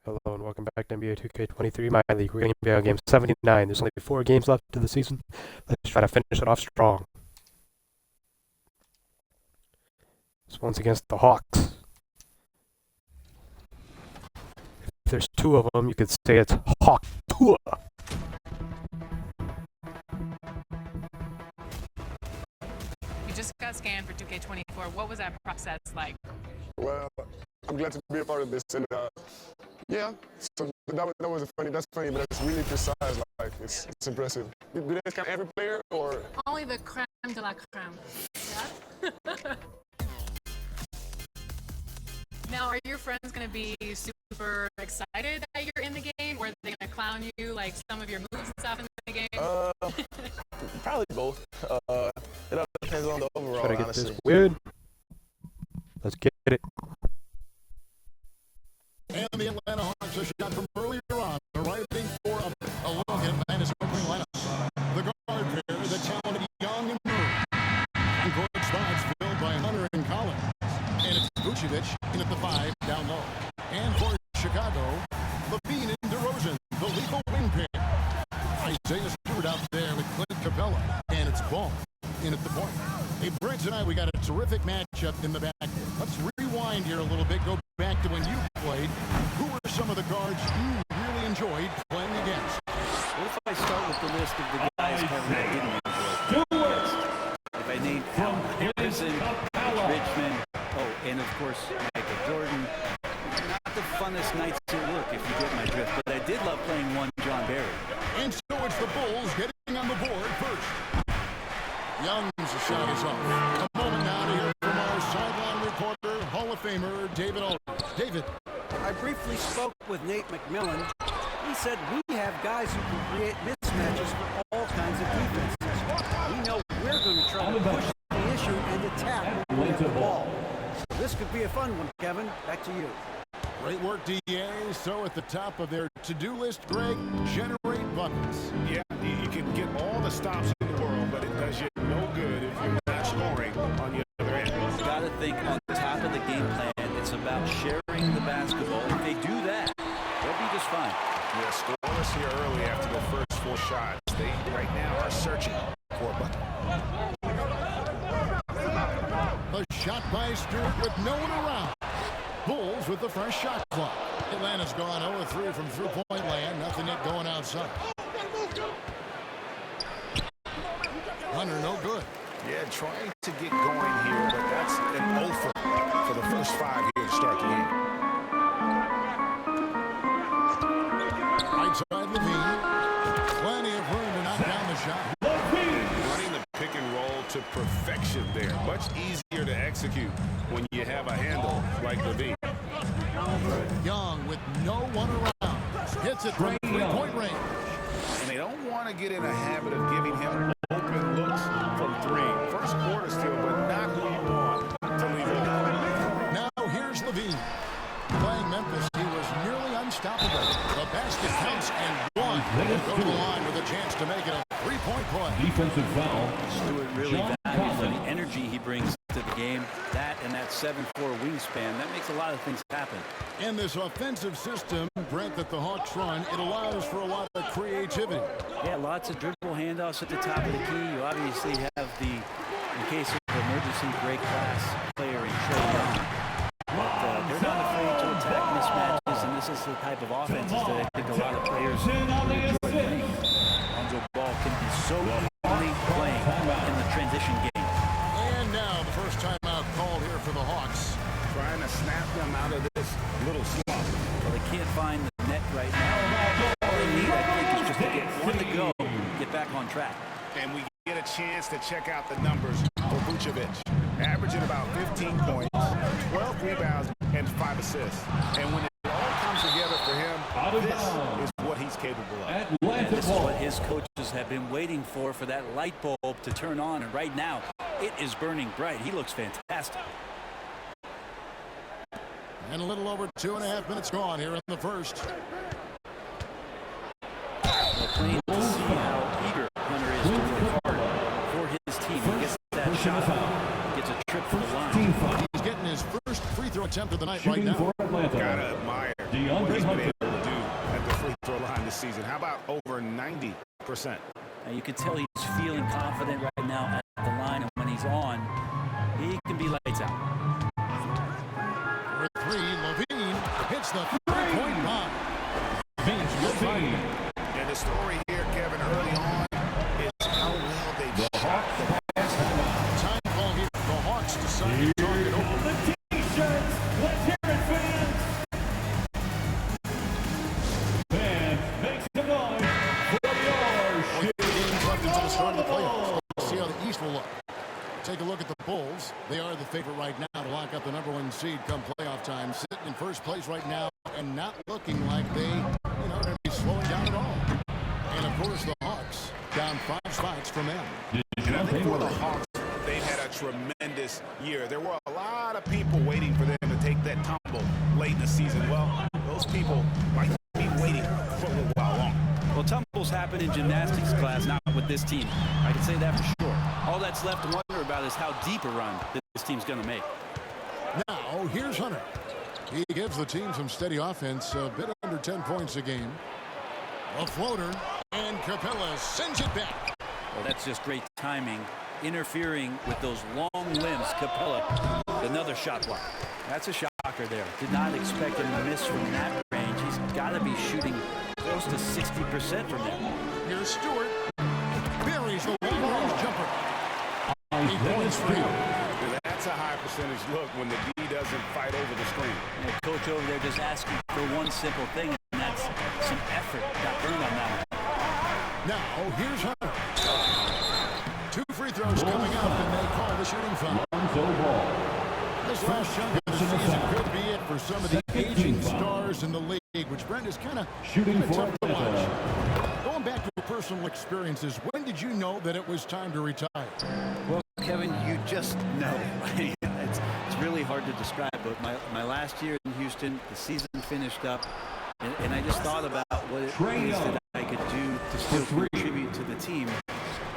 Hello and welcome back to NBA 2K23, my league. We're going to be on game 79. There's only 4 games left of the season. Let's try to finish it off strong. This one's against the Hawks. If there's 2 of them, you could say it's Hawk Tua. You just got scanned for 2K24. What was that process like? Well, I'm glad to be a part of this, and yeah, so that was funny. That's funny, but it's really precise. Like it's impressive. Do they scan every player, or Only the creme de la creme. Yeah. Now, are your friends going to be super excited that you're in the game, or are they going to clown you like some of your moves and stuff in the game? Probably both. It all depends on the overall. Try to get honestly. this win. Let's get it. And the Atlanta Hawks are shot from earlier on, arriving for a long hit man is opening lineup. The guard pair, the talented Young and Murray. And court spots filled by Hunter and Collins. And it's Vucevic in at the 5, down low. And for Chicago, Levine and DeRozan, the lethal wing pair. Isaiah Stewart out there with Clint Capella. And it's Ball in at the point. Hey, Brent, tonight we got a terrific matchup in the back. Let's rewind here a little bit, go back to when you played. Who were some of the guards you really enjoyed playing against? What if I start with the list of the guys Kevin I didn't enjoy? If I name Al Harrison, Richmond, and of course Michael Jordan. Not the funnest nights at work, if you get my drift, but I did love playing one John Barry. And so it's the Bulls getting on the board first. Young's shot is off. A moment now to hear from our sideline reporter, Hall of Famer David Aldridge. David. I briefly spoke with Nate McMillan. He said we have guys who can create mismatches for all kinds of defenses. We know we're going to try to push the issue and attack when we have the ball. So this could be a fun one, Kevin. Back to you. Great work, DA. So at the top of their to-do list, Greg, generate buckets. Yeah, you can get all the stops in the world, but it does you no good if you're not scoring on the other end. You got to think on top of the game plan, it's about sharing the basketball. If they do that, they'll be just fine. Yeah, scoreless here early after the first 4 shots. They right now are searching for a bucket. A shot by Stewart with no one around. Bulls with the first shot clock. Atlanta's gone 0-3 from three-point land. Nothing yet going outside. Hunter, no good. Yeah, trying to get going here, but that's an offer for the first 5 here to start the game. Right side, Levine. Plenty of room to knock down the shot. Running the pick and roll to perfection there. Much easier to execute when you have a handle like Levine. Young with no one around. Hits it from three-point range. And they don't want to get in a habit of giving him open looks from 3. First quarter still, but not who you want to leave it. Now here's Levine. Playing Memphis, he was nearly unstoppable. The basket counts and one. Go to the line with a chance to make it a three-point play. Defensive foul. Stewart really valued for the energy he brings to the game. That and that 7'4" wingspan, that makes a lot of things happen. In this offensive system, Brent, that the Hawks run, it allows for a lot of creativity. Yeah, lots of dribble handoffs at the top of the key. You obviously have the, in case of emergency, great class player in Trae Young. But they're not afraid to attack mismatches, and this is the type of offenses that I think a lot of players enjoy playing. Lonzo Ball can be so easily playing in the transition game. And now the first timeout called here for the Hawks. Trying to snap them out of this little slump. Well, they can't find the net right now. All they need, I think, is just to get one to go, get back on track. And we get a chance to check out the numbers for Vucevic. Averaging about 15 points, 12 rebounds, and 5 assists. And when it all comes together for him, this is what he's capable of. This is what his coaches have been waiting for that light bulb to turn on. And right now, it is burning bright. He looks fantastic. And a little over 2.5 minutes gone here in the first. Well, plain to see how eager Hunter is to work hard for his team. He gets that shot, gets a trip to the line. He's getting his first free throw attempt of the night right now. Gotta admire what he's been able throw line this season. How about over 90%? Now you can tell he's feeling confident right now at the line, and when he's on, he can be lights out. For three, Levine hits the three-point bomb. Levine. And the story here, Kevin, early on is how well they shot the pass. Time call here. The Hawks decide to talk it over. The T-shirts. Let's hear it, fans. Fans, make some noise for your Games left until the start of the playoffs. Let's see how the East will look. Take a look at the Bulls. They are the favorite right now to lock up the #1 seed come playoff time. Sitting in first place right now and not looking like they, are going to be slowing down at all. And of course, the Hawks down 5 spots from them. And I think for the Hawks, they've had a tremendous year. There were a lot of people waiting for them to take that tumble late in the season. Well, those people might be waiting for a little while longer. Well, tumbles happen in gymnastics class, not with this team. I can say that for sure. All that's left to wonder about is how deep a run this team's going to make. Now, here's Hunter. He gives the team some steady offense, a bit under 10 points a game. A floater, and Capella sends it back. Well, that's just great timing. Interfering with those long limbs. Capella, another shot block. That's a shocker there. Did not expect him to miss from that range. He's got to be shooting close to 60% from there. Here's Stewart. Buries the long-range jumper. 8 points for him. That's a high percentage look when the D doesn't fight over the screen. Yeah, coach over there just asking for one simple thing, and that's some effort. Got burned on that one. Now, here's Hunter. 2 free throws coming up, and they call the shooting foul. This last chunk of the season could be it for some of the aging stars in the league, which Brent is kind of tough to watch. Going back to personal experiences, when did you know that it was time to retire? Well, Kevin, you just know. it's really hard to describe, but my last year in Houston, the season finished up, and I just thought about what it is that I could do to still contribute to the team,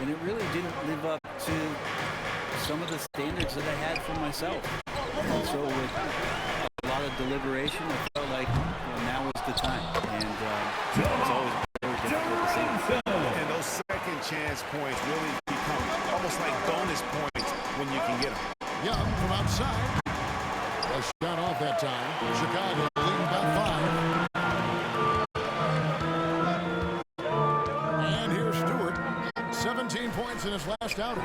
and it really didn't live up to some of the standards that I had for myself. And so with a lot of deliberation, I felt like now was the time, and it's always very difficult to see. And those second chance points really become almost like bonus points when you can get them. Young from outside. A shot off that time. Chicago leading by 5. And here's Stewart. 17 points in his last outing.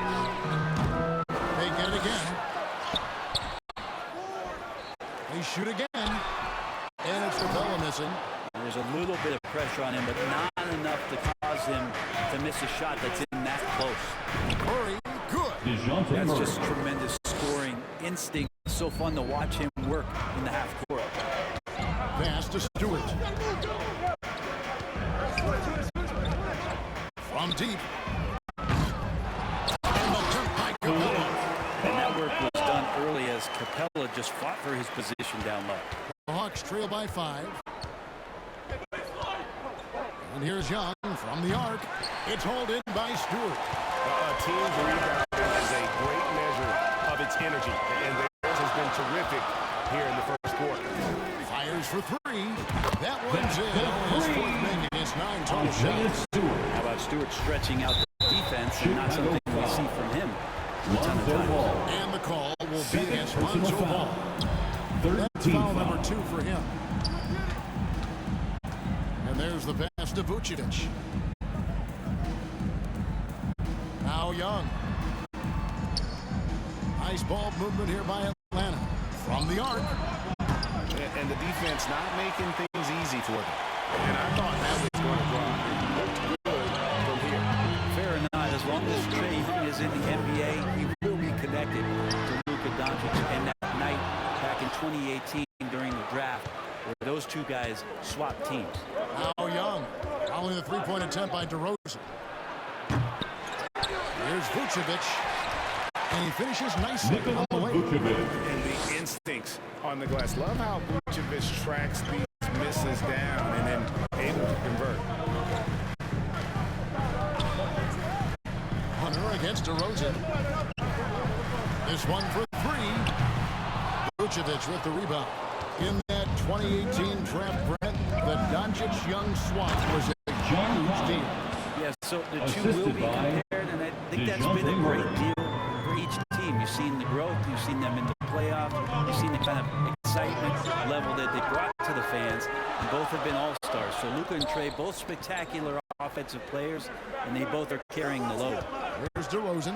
They get it again. They shoot again. And it's Capella missing. There's a little bit of pressure on him, but not enough to cause him to miss a shot that's in that close. Murray, good. That's just tremendous scoring instinct. So fun to watch him work in the half court. Pass to Stewart. From deep. And the jump by Capella. And that work was done early as Capella just fought for his position down low. The Hawks trail by 5. And here's Young from the arc. It's hauled in by Stewart. A team's rebound is a great measure of its energy, and theirs has been terrific here in the first quarter. Fires for 3. That one's in. His fourth making his 9 total shots. How about Stewart stretching out the defense, and not something we see from him a ton of times. And the call will be against Lonzo Ball. That's foul number 2 for him. And there's the pass to Vucevic. Now Young. Nice ball movement here by Atlanta. From the arc. And the defense not making things easy for them. And I thought that was going to draw good from here. Fair or not, as long as Trae Young is in the NBA, he will be connected to Luka Doncic. And that night back in 2018 during the draft, where those two guys swapped teams. Now Young. Following the 3-point attempt by DeRozan. Here's Vucevic. And he finishes nicely on the way. And the instincts on the glass. Love how Vucevic tracks these misses down and then able to convert. Hunter against DeRozan. This one for 3. Vucevic with the rebound. In that 2018 draft, Brent, the Doncic Young swap was a huge deal. Yeah, so the two will be compared, and I think that's been a great deal for each team. You've seen the growth, you've seen them in the playoffs, you've seen the kind of excitement level that they brought to the fans, and both have been all-stars. So Luka and Trey, both spectacular offensive players, and they both are carrying the load. Here's DeRozan.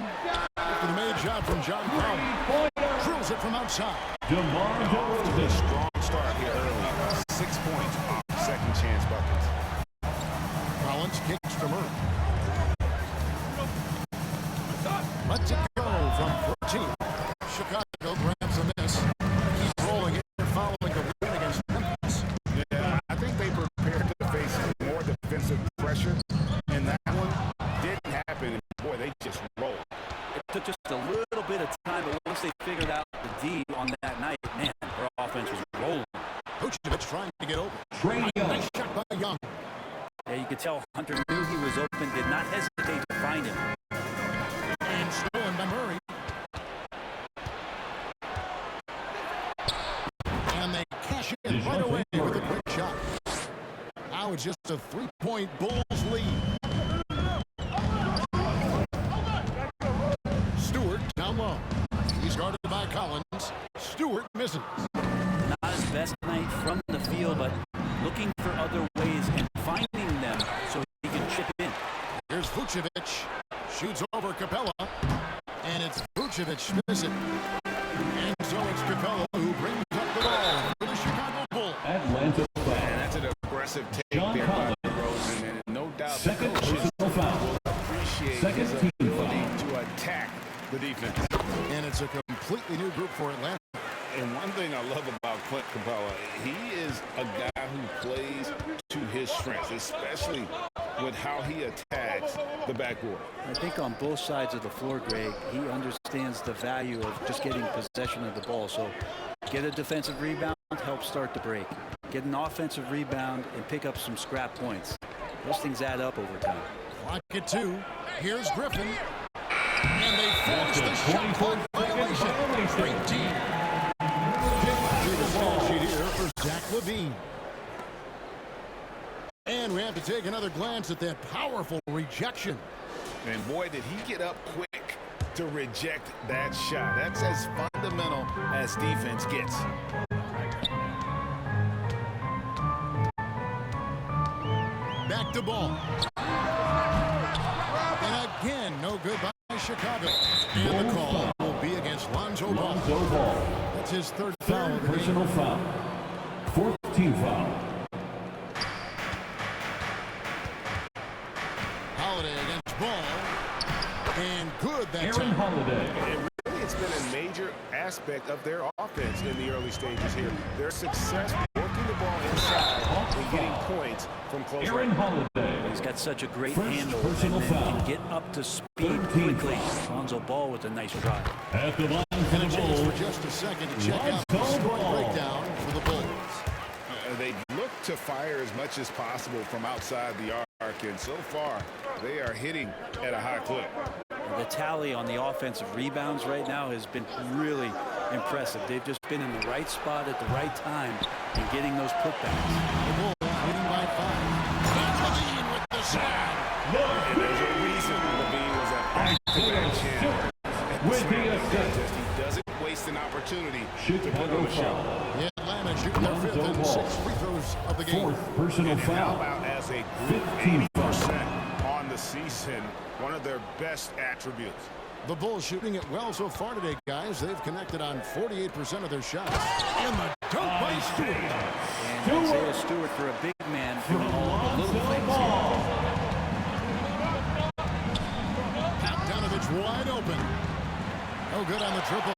After the made shot from John Collins. Drills it from outside. DeMar DeRozan. A strong start here early. 6 points off second chance buckets. Collins kicks to Murray. Lets it go from 14. Chicago grabs the miss. Keeps rolling here following the win against Memphis. Yeah, I think they prepared to face more defensive pressure, and that one didn't happen. And boy, they just rolled. It took just a little bit of time, but once they figured out the D on that night, man, their offense was rolling. Vucevic trying to get open. Trae Young. Nice shot by Young. Yeah, you could tell Hunter knew he was open, did not hesitate to find him. And stolen by Murray. And they cash in right away with a quick shot. Now it's just a 3-point Bulls lead. Stewart down low. He's guarded by Collins. Stewart misses. Not his best night from the field, but looking for other ways and finding them so he can chip in. Here's Vucevic. Shoots over Capella. And it's Vucevic missing. And so it's Capella who brings up the ball for the Chicago Bulls. Atlanta foul. And that's an aggressive take John there Collins. by DeRozan, and no doubt the Second coaches personal foul. will appreciate Second his team ability foul. to attack the defense. And it's a completely new group for Atlanta. And one thing I love about Clint Capella, he is a guy who plays to his strengths, especially with how he attacks the backboard. I think on both sides of the floor, Greg, he understands the value of just getting possession of the ball. So get a defensive rebound, help start the break. Get an offensive rebound and pick up some scrap points. Those things add up over time. Clock at 2. Here's Griffin. And they force the shot clock violation. Great team. Through the stat sheet here for Zach LaVine. And we have to take another glance at that powerful rejection. And boy, did he get up quick to reject that shot. That's as fundamental as defense gets. Back to ball. And again, no good by Chicago. And the call will be against Lonzo Ball. Lonzo Ball. That's his third foul of the game. Personal foul. Fourth team foul. Holiday against Ball. And good that Aaron time. Holiday. And really, it's been a major aspect of their offense in the early stages here. Their success working the ball inside and getting points from close Aaron range. Holiday. He's got such a great First handle personal and then foul. can get up to speed 13 quickly. foul. Lonzo Ball with a nice drive. At the line for And the a chance for Bulls. just a second to check out the Lonzo score Ball. breakdown for the Bulls. They look to fire as much as possible from outside the arc, and so far, they are hitting at a high clip. The tally on the offensive rebounds right now has been really impressive. They've just been in the right spot at the right time and getting those putbacks. The Bulls leading by 5. And LaVine with the slam. And there's a reason LaVine was a back-to-back champ. With the assist. He doesn't waste an opportunity to put Chicago on the show. foul. The Atlanta shooting their fifth and Lonzo Ball. 6th free throws of the game. Fourth personal And how foul. about as a group, 15 80% on the season, one of their best attributes. The Bulls shooting it well so far today, guys. They've connected on 48% of their shots. And the dunk by Stewart. And Isaiah Stewart, for a big man, doing all the little things here. Bogdanovich wide open. No good on the triple.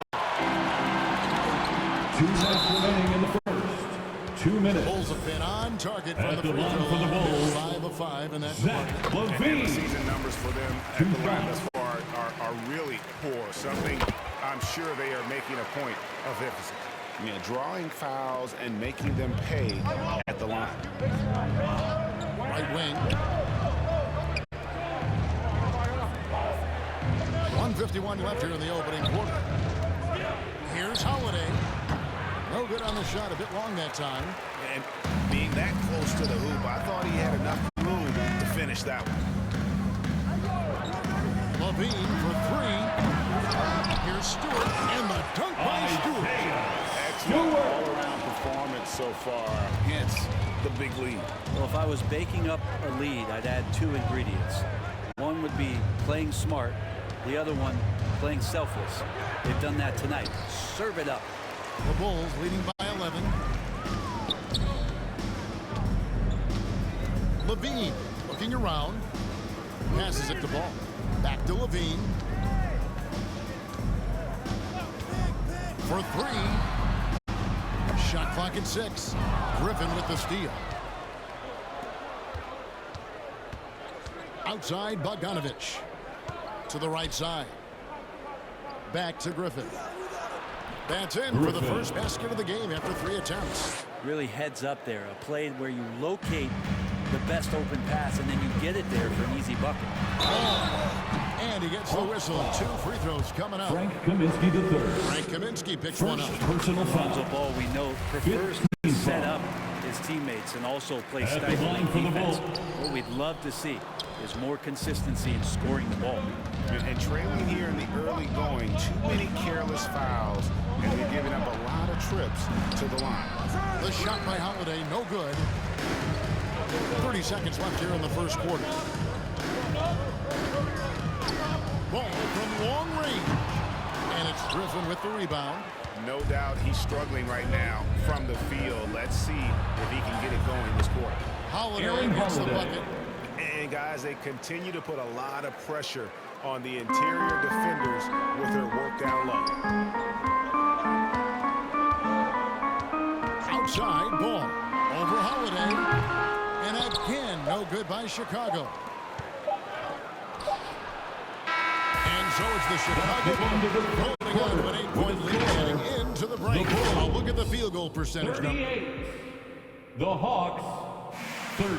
2 minutes remaining in the first. 2 minutes. Bulls have been on target from At the the free line throw for the line. Bulls, 5 of 5 in that Zach department. And the LaVine. season numbers for them at the line thus far are really poor. Something I'm sure they are making a point of emphasis. You know, drawing fouls and making them pay at the line. Right wing. 1:51 left here in the opening quarter. Here's Holiday. No good on the shot. A bit long that time. And being that close to the hoop, I thought he had enough room to finish that one. Levine for three. Here's Stewart, and the dunk by Stewart. Excellent all-around performance so far, hence the big lead. Well, if I was baking up a lead, I'd add 2 ingredients. One would be playing smart. The other one, playing selfless. They've done that tonight. Serve it up. The Bulls leading by 11. Levine looking around. Passes it to Ball. Back to Levine. For three. Shot clock at 6. Griffin with the steal. Outside Bogdanovich. To the right side. Back to Griffin. That's in for the first basket of the game after 3 attempts. Really heads up there. A play where you locate the best open pass and then you get it there for an easy bucket. And he gets the whistle. 2 free throws coming up. Frank Kaminsky III. Frank Kaminsky picks one up. Personal foul. Lonzo Ball, we know, prefers to set up his teammates and also play At the stifling line for the defense. Bulls. What we'd love to see is more consistency in scoring the ball. And trailing here in the early going, too many careless fouls, and they're giving up a lot of trips to the line. The shot by Holiday, no good. 30 seconds left here in the first quarter. Ball from long range. And it's Griffin with the rebound. No doubt he's struggling right now from the field. Let's see if he can get it going this quarter. Holiday gets the bucket. And guys, they continue to put a lot of pressure on the interior defenders with their work down low. Outside Ball. Over Holiday. And again, no good by Chicago. And so it's the Chicago Bulls holding on to an 8-point lead heading into the break. I'll look at the field goal percentage number. 38. The Hawks, 30.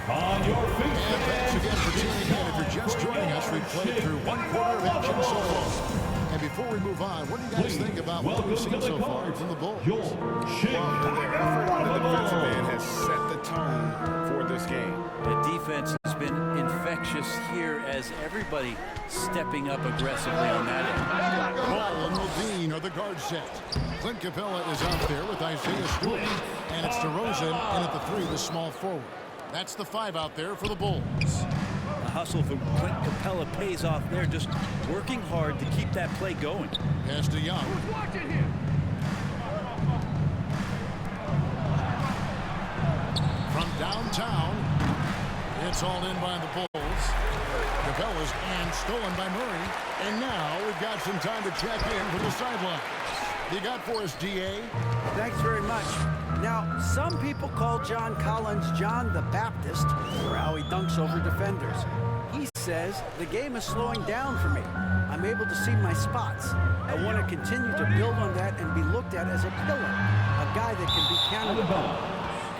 On your feet. And thanks again for tuning in. If you're just joining us, we've played through 1 quarter of action so far. And before we move on, what do you guys think about what we've seen so far from the Bulls? Well, their effort on the defensive end has set the tone for this game. The defense has been infectious here as everybody stepping up aggressively on that end. Ball and Levine are the guard set. Clint Capella is out there with Isaiah Stewart. And it's DeRozan in at the 3, the small forward. That's the 5 out there for the Bulls. The hustle from Clint Capella pays off there, just working hard to keep that play going. Pass to Young. From downtown, it's all in by the Bulls. Capella's and stolen by Murray. And now we've got some time to check in from the sideline. You got for us, DA? Thanks very much. Now, some people call John Collins John the Baptist for how he dunks over defenders. He says the game is slowing down for me. I'm able to see my spots. I want to continue to build on that and be looked at as a pillar, a guy that can be counted upon.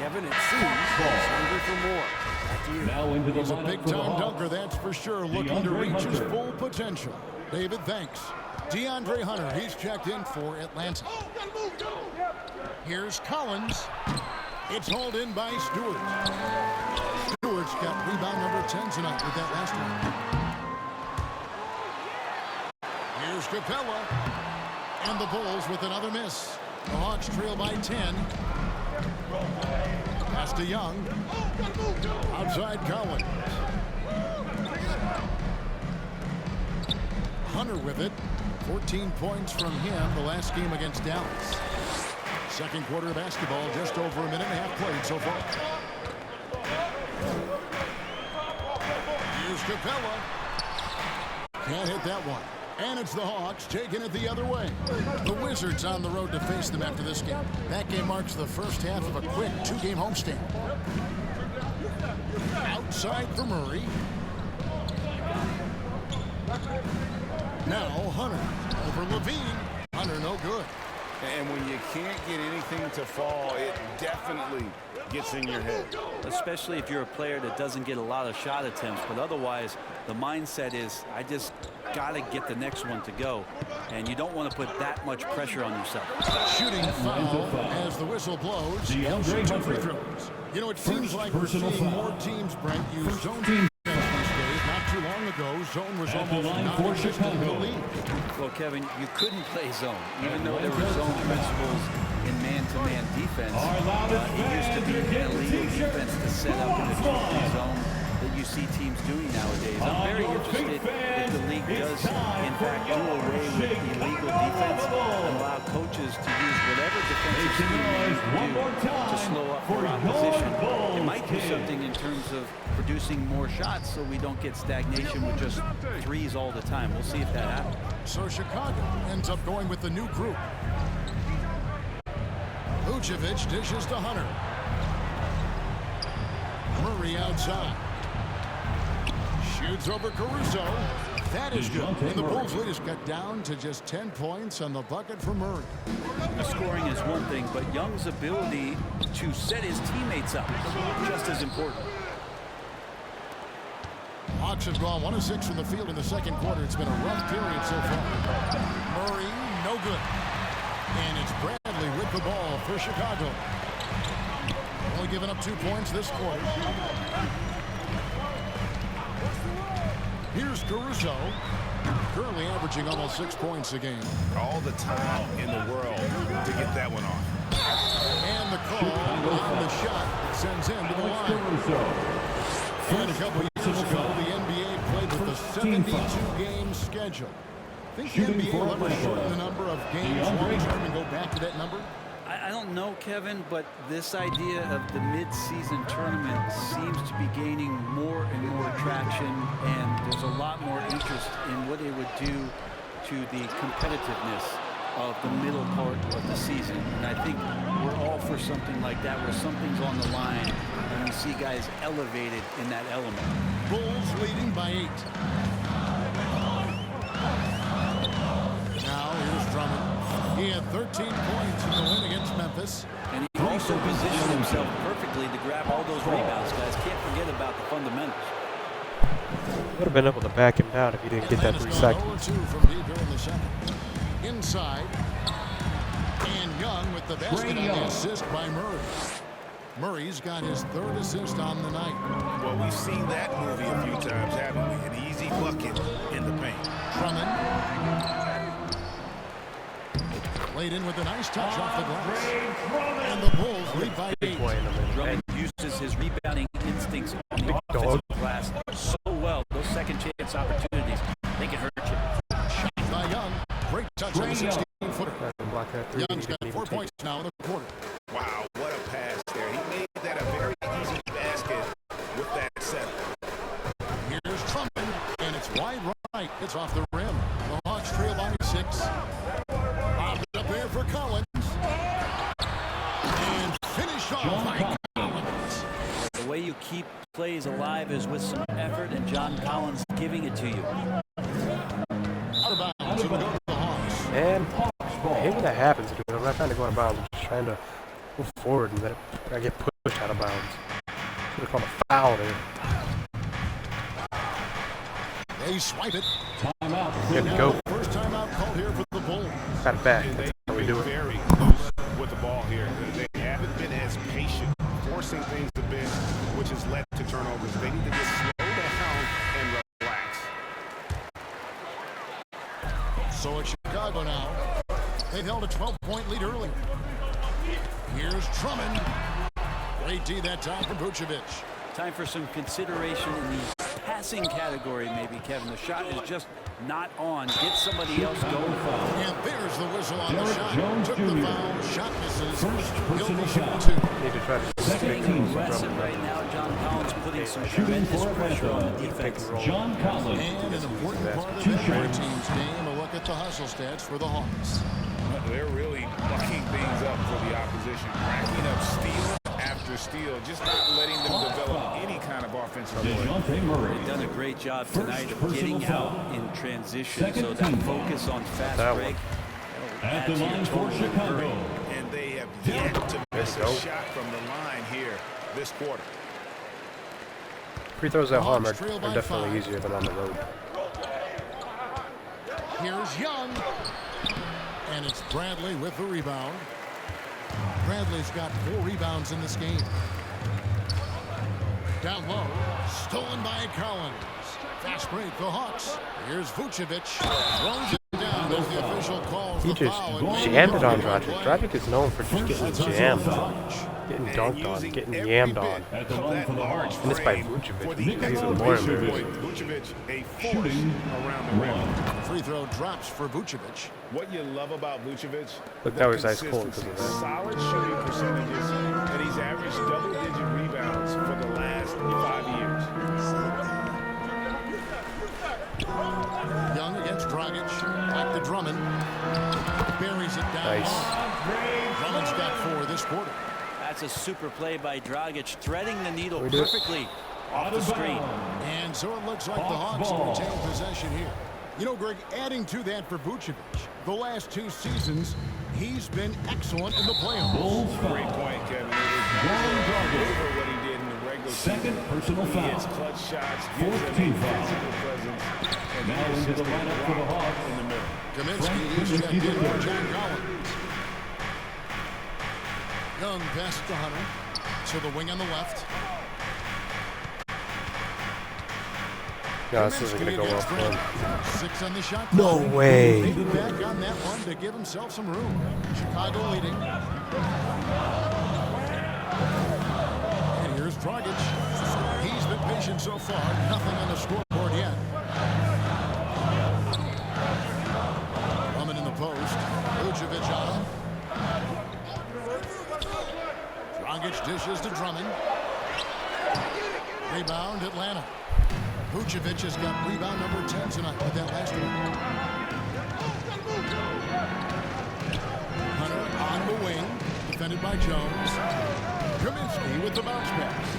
Kevin, it seems he's hungry for more. Back to you. Now into the He's a lineup big-time for the Hawks. dunker, that's for sure, looking to DeAndre reach his Hunter. full potential. David, thanks. DeAndre Hunter, he's checked in for Atlanta. Here's Collins. It's hauled in by Stewart. Stewart's got rebound number 10 tonight with that last one. Here's Capella. And the Bulls with another miss. The Hawks trail by 10. Pass to Young. Outside Collins. Hunter with it. 14 points from him the last game against Dallas. Second quarter of basketball, just over a minute and a half played so far. Here's Capella. Can't hit that one. And it's the Hawks taking it the other way. The Wizards on the road to face them after this game. That game marks the first half of a quick 2-game homestand. Outside for Murray. Now Hunter over Levine. Hunter no good. And when you can't get anything to fall, it definitely gets in your head. Especially if you're a player that doesn't get a lot of shot attempts, but otherwise the mindset is, I just got to get the next one to go, and you don't want to put that much pressure on yourself. Shooting foul as the whistle blows. He'll shoot 2 free throws. You know, it seems like we're seeing more teams, Brent, use zone defense these days. Not too long ago, zone was almost non-existent in the league. Well, Kevin, you couldn't play zone, even though there were zone principles in man-to-man defense. It used to be illegal defense to set up in the 2-3 zone that you see teams doing nowadays. I'm very interested if the league does, in fact, do away with illegal defense and allow coaches to use whatever defensive scheme they need to do to slow up their opposition. It might do something in terms of producing more shots so we don't get stagnation with just threes all the time. We'll see if that happens. So Chicago ends up going with the new group. Vucevic dishes to Hunter. Murray outside. Shoots over Caruso. That is good. And the Bulls lead is cut down to just 10 points on the bucket for Murray. The scoring is one thing, but Young's ability to set his teammates up is just as important. Hawks have gone 1 of 6 from the field in the second quarter. It's been a rough period so far. Murray, no good. And it's Bradley with the ball for Chicago. Only giving up 2 points this quarter. Here's Caruso, currently averaging almost 6 points a game. All the time in the world to get that one off. And the call on the shot sends him to the line. And a couple years ago, the NBA played with a 72-game schedule. Think the NBA will ever shorten the number of games long-term and go back to that number? I don't know, Kevin, but this idea of the mid-season tournament seems to be gaining more and more traction, and there's a lot more interest in what it would do to the competitiveness of the middle part of the season. And I think we're all for something like that, where something's on the line, and we see guys elevated in that element. Bulls leading by 8. Now here's Drummond. He had 13 points in the win against Memphis. And he also positioned himself perfectly to grab all those rebounds, guys. Can't forget about the fundamentals. Would have been able to back him down if he didn't get that 3 seconds. 2 from deep during the second. Inside. And Young with the basket on the assist by Murray. Murray's got his 3rd assist on the night. Well, we've seen that movie a few times, haven't we? An easy bucket in the paint. Drummond. Played in with a nice touch off the glass. And the Bulls lead by 8. Drummond uses his rebounding instincts on the offensive glass so well. Those second chance opportunities, they can hurt you. By Young. Great touch on the 16-footer. Young's got 4 points now in the quarter. Wow, what a pass there. He made that a very easy basket with that set. Here's Drummond, and it's wide right. It's off the rim. The Hawks trail by 6. Bobbed it up there for Collins. And finish off by Collins. The way you keep plays alive is with some effort, and John Collins giving it to you. Out of bounds, it'll go to the Hawks. And I hate when that happens, dude. I'm not trying to go out of bounds. I'm just trying to move forward, and then I get pushed out of bounds. Should have called a foul there. They swipe it. Timeout. Good to go. First timeout called here for the Bulls. Got it back. That's how we do it. Very loose with the ball here. They haven't been as patient, forcing things to bench, which has led to turnovers. They need to just slow down and relax. So it's Chicago now. They've held a 12-point lead early. Here's Drummond. Great D that time from Vucevic. Time for some consideration in the passing category, maybe, Kevin. The shot is just not on. Get somebody else going. And there's the whistle on the shot. Took the foul. Shot misses. He'll be shooting 2. Need to try to Staying aggressive right now. John Collins putting some tremendous pressure on the defense. John Collins. And an important part of every team's game, a look at the hustle stats for the Hawks. They're really bucking things up for the opposition, racking up steal after steal, just not letting them develop any kind of offensive play. They've done a great job tonight of getting out in transition, so that focus on fast break, that'll At the Add to your line for total Chicago, And they have yet to miss a shot from the line here this quarter. Free throws at home are Trail by definitely 5. easier than on the road. Here's Young. And it's Bradley with the rebound. Bradley's got 4 rebounds in this game. Down low. Stolen by Collins. Fast break, the Hawks. Here's Vucevic. Throws it down as the official calls He the just foul. And jammed it on Dragic. Dragic is known for just getting jammed, getting dunked on, getting yammed on. at the line for the Hawks, And it's by Vucevic, which is even more embarrassing. Vucevic, a force shooting around the rim. 1. free throw drops for Vucevic. What you love about Vucevic, But the that was ice cold because consistency, of that. solid shooting percentages, and he's averaged double-digit rebounds for the last 5 years. Young against Dragic. Back to Drummond. Buries it down. Nice. Drummond's got 4 this quarter. That's a super play by Dragic, threading the needle We do it. perfectly off the screen. And so it looks like the Hawks will retain possession here. You know, Greg, adding to that for Vucevic, the last 2 seasons, he's been excellent in the playoffs. Bulls Great foul. point, Kevin. Warren Dragic. Over what he did in the regular Second season. personal He hits foul. clutch shots, gives them 14 a foul. physical presence, and Now he into the assists lineup for the block Hawks. in the middle. Kaminsky is Kaminsky checked in the for third. John Collins. Young passes to Hunter. To the wing on the left. Yeah, this isn't going to go well against for him. Grant. 6 on the shot No clock. way. Faded back on that one to give himself some room. Chicago leading. And here's Dragic. He's been patient so far. Nothing on the scoreboard yet. Drummond in the post. Vucevic on him. Dragic dishes to Drummond. Rebound Atlanta. Vucevic has got rebound number 10 tonight with that last one. Hunter on the wing, defended by Jones. Kaminsky with the bounce pass.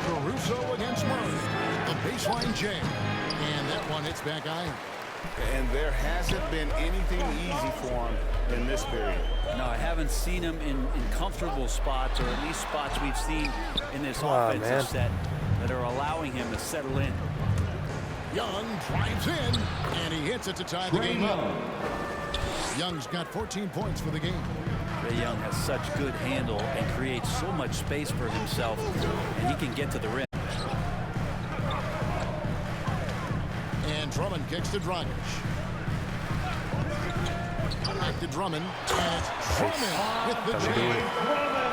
Caruso against Murray. The baseline jam. And that one hits back iron. And there hasn't been anything easy for him in this period. No, I haven't seen him in comfortable spots, or at least spots we've seen in this offensive man. set that are allowing him to settle in. Young drives in, and he hits it to tie the game up. Young's got 14 points for the game. Trae Young has such good handle and creates so much space for himself, and he can get to the rim. And Drummond kicks to Dragic. Back to Drummond. And it's Drummond with the Gotta do it. jam.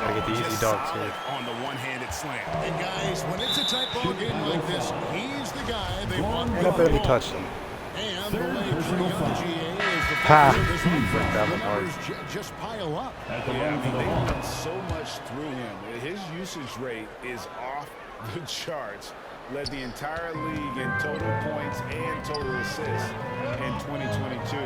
Gotta get the easy dunks Solid here. on the one-handed slam. And guys, when it's a tight ball game like this, he's the guy they want. And I barely touched him. And the way Trae Young GA is the Ha! focus of this one, Break that the one hard. numbers just pile up. At the Yeah, I line for mean, the they've done Hawks, so much through him. His usage rate is off the charts. Led the entire league in total points and total assists in 2022.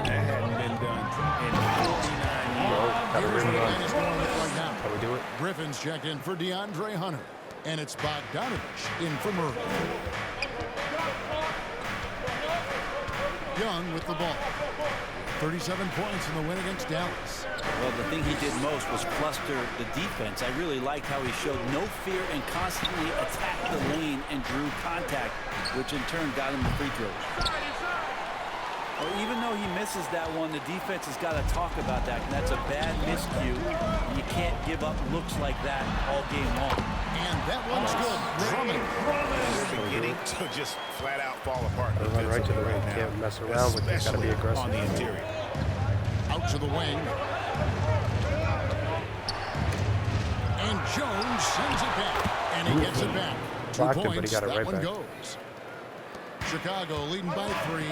That hadn't been done in 49 years. Gotta Here's bring what it the on. line is going with right now. Can we do it? Griffin's checked in for DeAndre Hunter. And it's Bogdanovich in for Murray. Young with the ball. 37 points in the win against Dallas. Well, the thing he did most was cluster the defense. I really liked how he showed no fear and constantly attacked the lane and drew contact, which in turn got him the free throws. Well, even though he misses that one, the defense has got to talk about that. And that's a bad miscue. You can't give up looks like that all game long. And that one's good. Drummond. They're beginning to just flat out fall apart. Gotta run right to the defensively ring. now, Can't mess around with it. Gotta be especially aggressive. on the interior. Out to the wing. And Jones sends it back. And he gets it back. 2 Blocked it, but he points. got it That right one back. goes. Chicago leading by 3.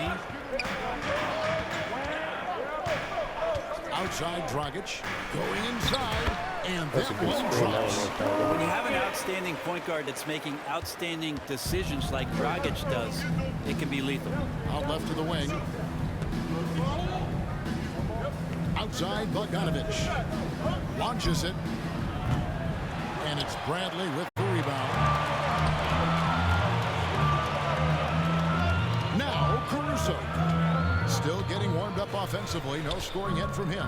Outside Dragic. Going inside. And That's a that good one screen. That drops. one worked out. When you have an outstanding point guard that's making outstanding decisions like Dragic does, it can be lethal. Out left to the wing. Outside Bogdanovich. Launches it. And it's Bradley with the rebound. Now Caruso. Caruso. Still getting warmed up offensively. No scoring yet from him.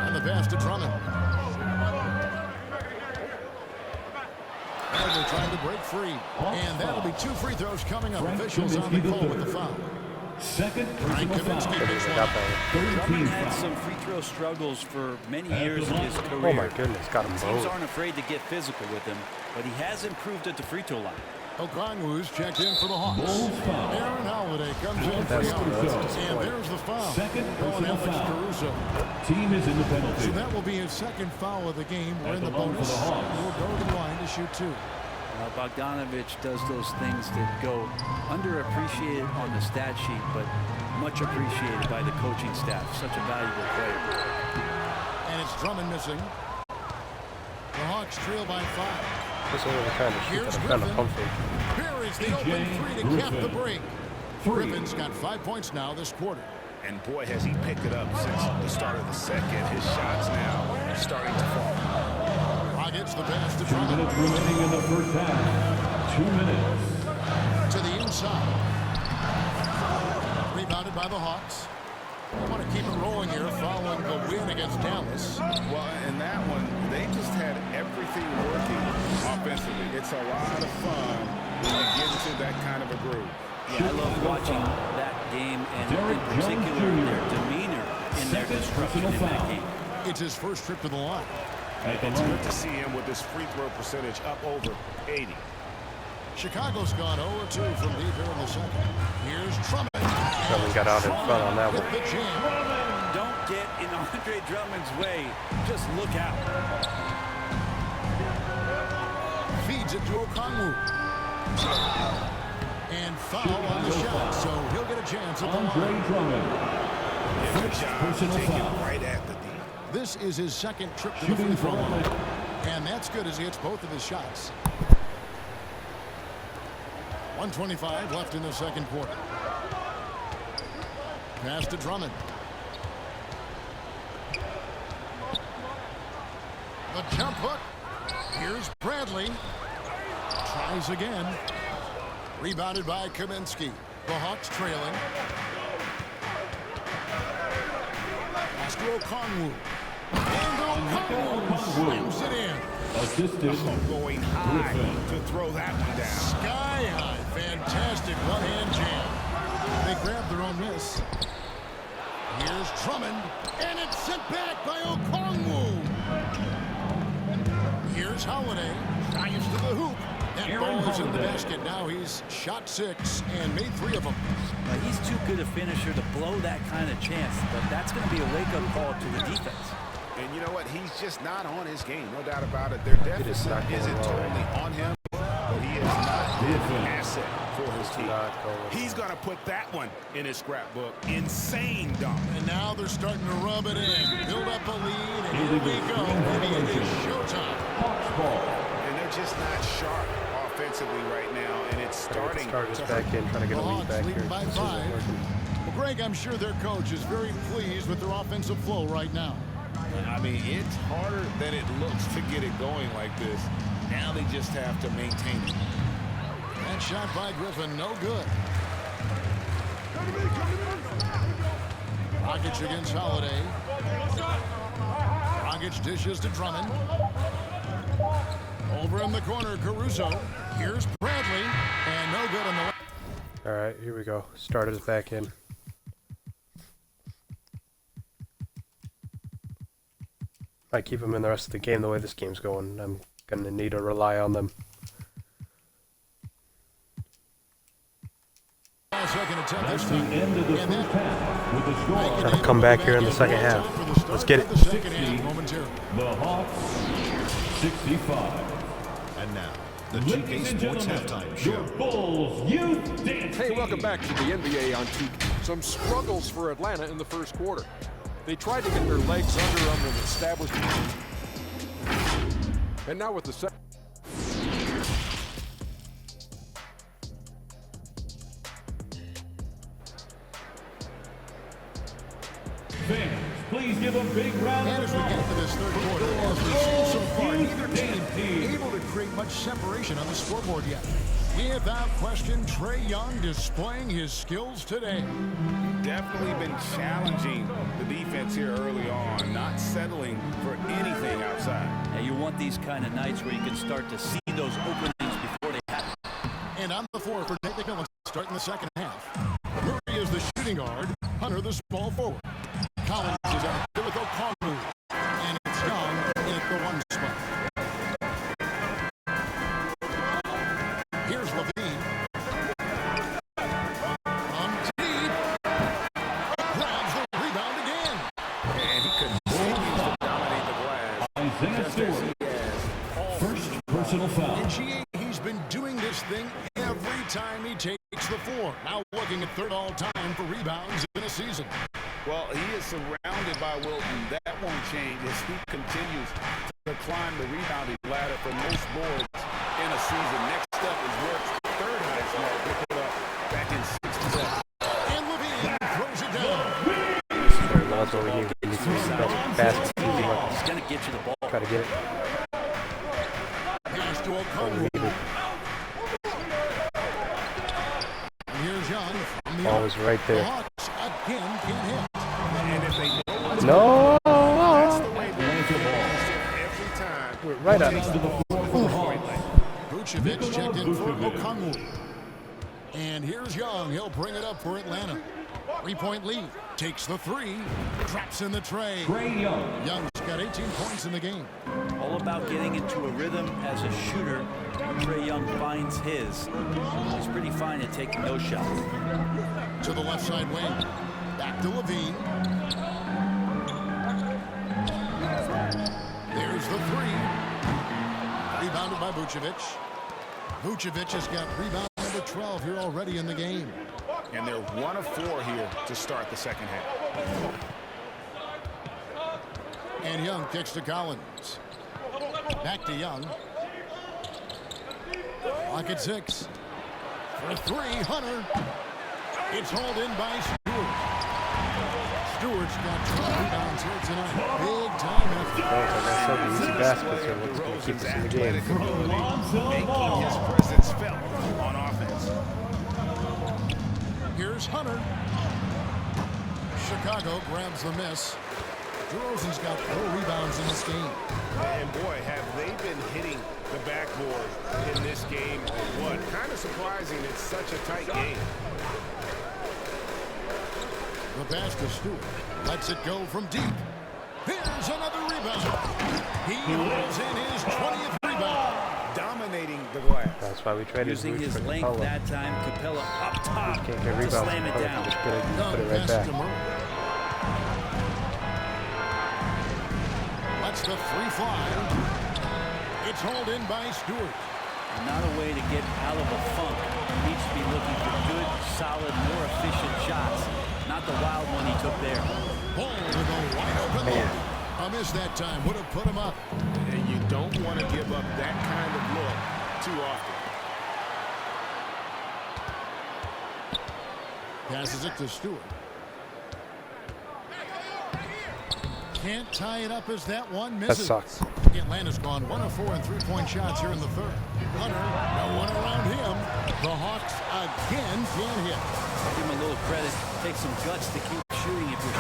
And the pass to Drummond. And they're trying to break free. And that'll be 2 free throws coming up. Officials on the call with the foul. Second personal foul. Drummond had some free throw struggles for many years in his career. Oh my goodness, got him Teams both. aren't afraid to get physical with him, but he has improved at the free throw line. Okongwu's checked in for the Hawks. Bulls foul. Aaron Holiday comes in for the Hawks. And there's the foul. Second Going personal Alex foul. Caruso. Team is in the So penalty. that will be his second foul of the game. We're in the At the line for bonus. the Hawks. We'll go to the line to shoot 2. Bogdanovich does those things that go underappreciated on the stat sheet, but much appreciated by the coaching staff. Such a valuable player. And it's Drummond missing. The Hawks trail by 5. This is the kind of shoot Here's that I'm kind of Griffin. pumped for. Here is the open 3 to cap the break. Griffin's got 5 points now this quarter. And boy, has he picked it up since the start of the second. His shots now are starting to fall. Gets the pass to 2 Drummond. minutes remaining in the first half. 2 minutes. To the inside. Rebounded by the Hawks. They want to keep it rolling here following the win against Dallas. Well, in that one, they just had everything working offensively. It's a lot of fun when you get into that kind of a groove. Yeah, I love watching that game and in particular their demeanor in their destruction in that game. It's his first trip to the line. It's good to see him with his free throw percentage up over 80. Chicago's gone 0-2 from deep here in the second. Here's Drummond. Drummond got out in front on that one. With the jam. Don't get in Andre Drummond's way. Just look out. Feeds it to Okongwu. And foul on the shot, so he'll get a chance at the Andre line. Drummond. Good job personal taking foul. right at the D. This is his second trip to the free throw line. And that's good as he hits both of his shots. 1:25 left in the second quarter. Pass to Drummond. The jump hook. Here's Bradley. Tries again. Rebounded by Kaminsky. The Hawks trailing. Pass to Okongwu. And Okongwu slams it in. Assisted. Going high to throw that one down. Sky high. Fantastic one-hand jam. They grab their own miss. Here's Drummond. And it's sent back by Okongwu. Here's Holiday. Drives to the hoop. That ball is in the basket. Now he's shot 6 and made 3 of them. He's too good a finisher to blow that kind of chance, but that's going to be a wake-up call to the defense. And you know what? He's just not on his game. No doubt about it. Their deficit isn't totally on him, but he is not an asset for his team. He's going to put that one in his scrapbook. Insane dunk. And now they're starting to rub it in. Build up a lead, and here we go. Maybe it is showtime. And they're just not sharp offensively right now, and it's starting to back in, trying to get a lead back here. By 5. Well, Greg, I'm sure their coach is very pleased with their offensive flow right now. I mean, it's harder than it looks to get it going like this. Now they just have to maintain it. That shot by Griffin, no good. Rockets against Holiday. Rockets dishes to Drummond. Over in the corner, Caruso. Here's Bradley, and no good on the. All right, here we go. Started it back in. Might keep them in the rest of the game the way this game's going. I'm going to need to rely on them. Second attempt That's this the time. end of the first half with the score. Trying to come back here in the second half. Let's get it. The second half momentarily. The Hawks 65. And now, the Ladies and gentlemen, your Bulls Youth Dance Hey, welcome Team. back to the NBA on Teak. Some struggles for Atlanta in the first quarter. They tried to get their legs under them and establish. And now with the second. Fans, please give a big round And of as we get applause. to this third quarter, as we've seen so far, Youth neither team Dance Team. able to create much separation on the scoreboard yet. Without question, Trae Young displaying his skills today. Definitely been challenging the defense here early on, not settling for anything outside. And you want these kind of nights where you can start to see those openings before they happen. And on the floor for Nate McMillan starting the second half. Murray is the shooting guard, Hunter the small forward. Collins is out there with O'Connell. And it's Young at the one spot. Here's Levine. On deep. Grabs the rebound again. And he continues to dominate the glass. Isaiah Stewart. First personal foul. In GA, he's been doing this thing every time he takes the floor. Now looking at third all-time for rebounds in a season. Well, he is surrounded by Wilton. That won't change as he continues to climb the rebounding ladder for most boards in a season. Next up is Work's third highest mark, picked it up back in '67. And Levine throws it down. Lonzo over here. He needs to be the best basket. He's going to get you the ball. Try to get it. Pass to O'Connell. Here's Young from the Ball is right The there. Hawks again can't hit. And if they know what's No! that's the way they do it every time. We're right on. Vucevic checked in for O'Connell. And here's Young. He'll bring it up for Atlanta. 3-point lead. Takes the three. Traps in the tray. Trae Young. Young's got 18 points in the game. All about getting into a rhythm as a shooter. Trae Young finds his. He's pretty fine at taking those shots. To the left side wing. Back to Levine. There's the three. Rebounded by Vucevic. Vucevic has got rebound number 12 here already in the game. And they're 1 of 4 here to start the second half. And Young kicks to Collins. Back to Young. Clock at 6. For three, Hunter. It's hauled in by Stewart. Stewart's got 12 rebounds here tonight. Big time effort. That's something easy baskets are what's going to keep us in the game. Making his presence felt on offense. Here's Hunter. Chicago grabs the miss. DeRozan's got 4 rebounds in this game. And boy, have they been hitting the backboard in this game or what? Kind of surprising it's such a tight game. The pass to Stewart. Lets it go from deep. Here's another rebound. He rolls in his 20th rebound. Dominating the glass. That's why we traded Using Vooch his for length Capella. that time, Capella up top Can't get to rebounds. slam it Capella down. can just put it Young right passes back. to Murray. Lets the three fly. It's hauled in by Stewart. Not a way to get out of a funk. He needs to be looking for good, solid, more efficient shots. Not the wild one he took there. Ball with a wide open look. A miss that time would have put him up. And you don't want to give up that kind of look too often. Passes it to Stewart. Can't tie it up as that one misses. That sucks. Atlanta's gone 1 of 4 on 3-point shots here in the third. Hunter, no one around him. The Hawks again can't hit. Give him a little credit. Take some guts to keep shooting if you're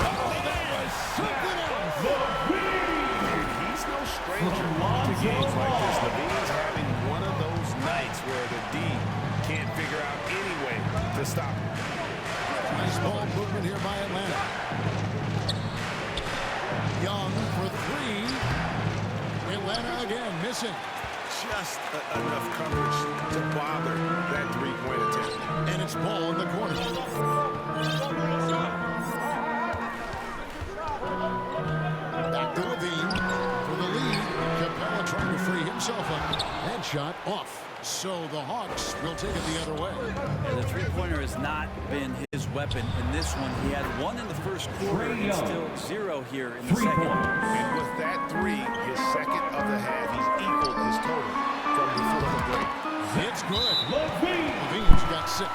He's no stranger to games like this. Levine's having one of those nights where the D can't figure out any way to stop him. Nice ball movement here by Atlanta. Young for three. Atlanta again missing. Just enough coverage to bother that three-point attempt. And it's ball in the corner. Back to Levine for the lead. Capella trying to free himself up. Headshot off. So the Hawks will take it the other way. And the three-pointer has not been his weapon in this one. He had 1 in the first quarter and still 0 here in the second. And with that three, his second of the half, he's equaled his total from before the break. It's good. Levine's got 6.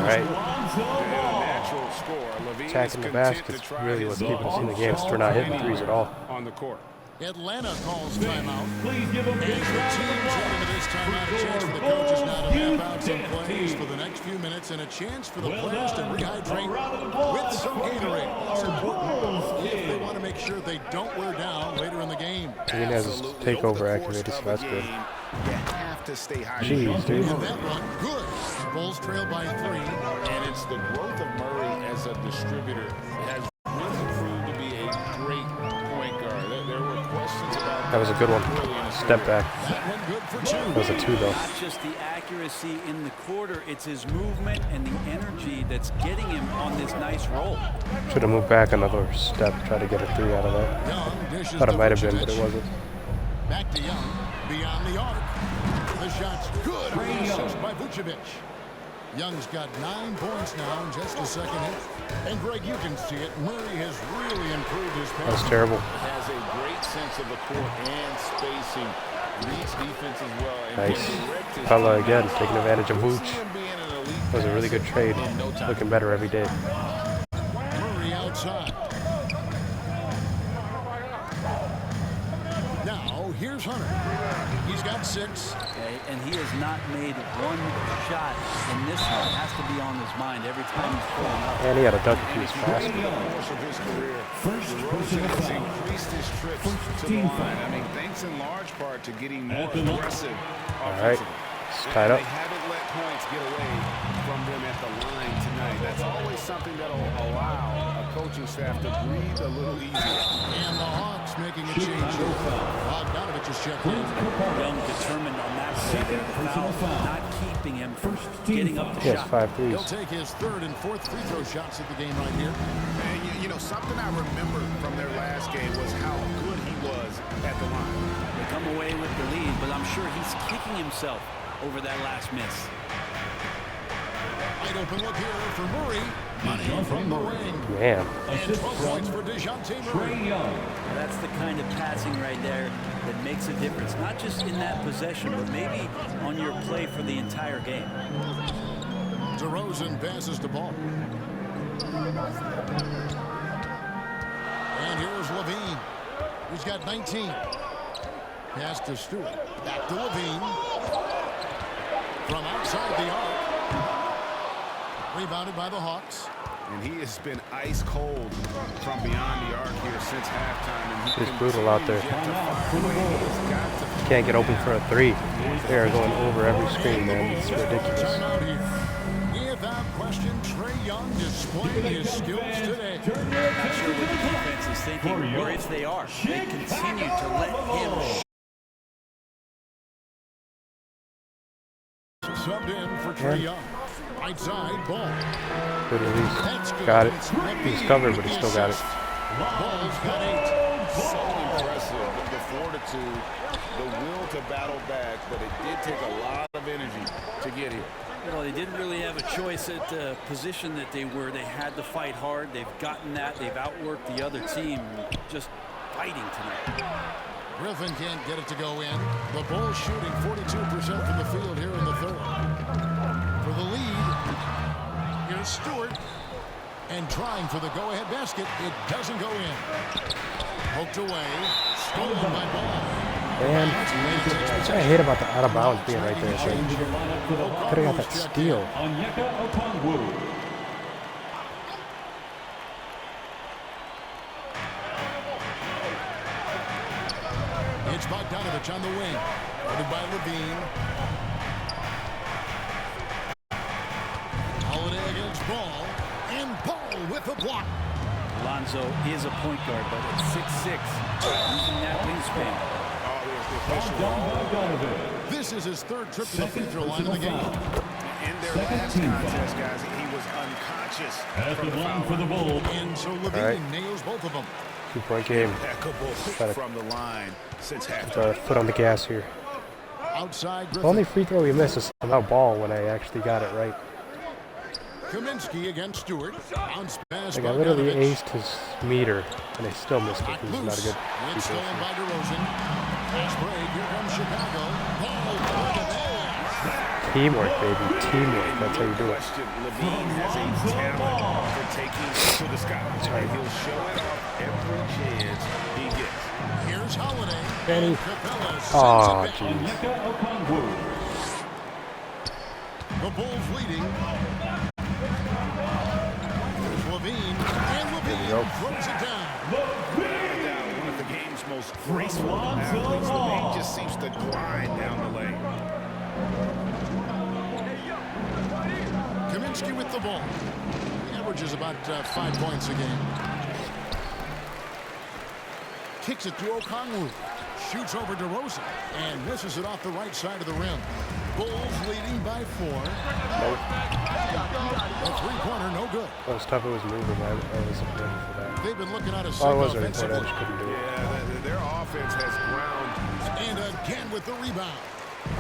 Right. Natural score. Levine Attacking the basket is really what's keeping us in the game. We're not hitting threes at all. On the court. Atlanta calls timeout. Please give them As the teams head into this timeout, a chance for the coaches now to map out some plays for the next few minutes and a chance for the players to rehydrate with some Gatorade. It's important if they want to make sure they don't wear down later in the game. He has his takeover activated, so that's good. You have to stay hydrated. Jeez, dude. And that run, good. The Bulls trail by 3. And it's the growth of Murray as a distributor has really proved to be a great point guard. There were questions about That was a good one. Step back. That one good for 2. That was a 2 though. Not just the accuracy in the quarter, it's his movement and the energy that's getting him on this nice roll. Should have moved back another step, try to get a 3 out of that. Young dishes Thought it to might have been, but Vucevic. it wasn't. Back to Young, beyond the arc. The shot's good. Assist by Vucevic. Young's got 9 points now in just a second hit. And Greg, you can see it. Murray has really improved his pace. That was terrible. has a great sense of the court and spacing. Reads defense as well. And Nice. can direct his Pella team. again, taking advantage of You'll Vooch. see him being an elite That was a really good trade. in no time. Looking better every day. Murray outside. Now, here's Hunter. He's got 6. Okay, and he has not made one shot in this one. It has to be on his mind every time he's pulling up. And he had a dunk if he was fast. Over the course of his career, First DeRozan personal has foul. increased his trips to the team line. foul. I mean, thanks in large part to getting more At the line. aggressive Alright, offensively. it's tied up. They haven't let points get away from them at the line tonight. That's always something that'll allow a coaching staff to breathe a little easier. And the Hawks making a change. Bogdanovich is checked in. Young determined on that play there. The foul, not keeping him from getting up the He has shot. 5 He'll threes. take his 3rd and 4th free throw shots at the game right here. And you know, something I remember from their last game was how good he was at the line. They come away with the lead, but I'm sure he's kicking himself over that last miss. Wide open look here for Murray. Money from the ring. Man. And Assist 12 from points for DeJounte Murray. Trae Young. That's the kind of passing right there that makes a difference, not just in that possession, but maybe on your play for the entire game. DeRozan passes the ball. And here's Levine. He's got 19. Pass to Stewart. Back to Levine. From outside the arc. Rebounded by the Hawks. And he has been ice cold from beyond the arc here since halftime. And he It's brutal out there. continues to find ways. He's got to Can't get open for a 3. They are going over every screen, man. It's ridiculous. Timeout here. Without question, Trae Young displaying his skills today. Not sure what the defense is thinking, or if they are. They continue to let him Subbed in for Trae Young. Right side, ball. Good release. That's good. Got it. It's He was Levine covered, but with he the still got it. assist. Ball's got 8. so impressive. The fortitude, the will to battle back, but it did take a lot of energy to get here. Well, they didn't really have a choice at the position that they were. They had to fight hard. They've gotten that. They've outworked the other team. Just fighting tonight. Griffin can't get it to go in. The Bulls shooting 42% from the field here in the 3rd. For the lead, here's Stewart. And trying for the go-ahead basket. It doesn't go in. Poked away. Stolen by Ball. Man, that's what I hate about the out of bounds being right there. It's like, could have got that steal. Onyeka Okongwu. It's Bogdanovich on the wing. Guarded by Levine. Holiday against Ball. And Ball with the block. Lonzo is a point guard, but at 6'6", using that wingspan. Bogdanovich. This is his 3rd trip to the free throw line of the game. In their Second last team contest, foul. guys, he was unconscious At from the the line foul for the line. Bulls. And so Levine Alright. nails both of them. 2-point game. Impeccable Got it. from the line since halftime. Got a foot on the gas here. Outside The Griffin. only free throw we missed is somehow Ball when I actually got it right. Kaminsky against Stewart. Bounce pass Like I literally Bogdanovich. aced his meter and I still missed it. Back He's not a loose. good free It's throw stolen by shooter. DeRozan. Pass break. Here comes Chicago. Ball. Look at that. Teamwork, baby. Teamwork. That's how you do it. Levine has a talent for taking to the sky. And he'll show it off every chance he gets. Here's Holiday. Benny. Capella sends Oh, it back. jeez. The Bulls leading. There's Levine. And Levine throws it down. One of the game's most graceful athletes. Levine just seems to glide down the lane. Kaminsky with the ball. He averages about 5 points a game. Kicks it to Okongwu. Shoots over to Rosen and misses it off the right side of the rim. Bulls leading by 4. A three-pointer, no good. That was tough. It was moving. I wasn't ready for that. They've been looking at a Oh, I was ready for offensively. it. I just couldn't do it. Yeah, their offense has ground. And again with the rebound.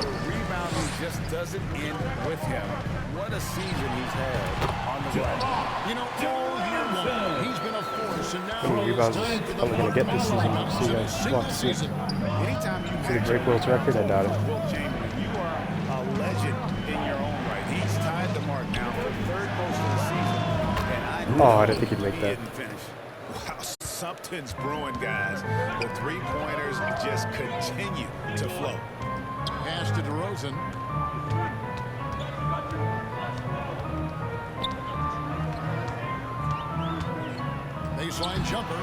The rebounding just doesn't end with him. What a season he's had on the glass. You know, all year long, he's been a force, and now How many rebounds is probably going to get this season? We'll see, guys. We'll have to see. Anytime you Did he break Wilt's record? I doubt it. Wilt Chamberlain, you are a legend in your own right. He's tied the mark now for third most of the season. And I didn't think he'd make that. Didn't finish. Wow, something's brewing, guys. The three-pointers just continue to flow. Pass to DeRozan. Baseline jumper.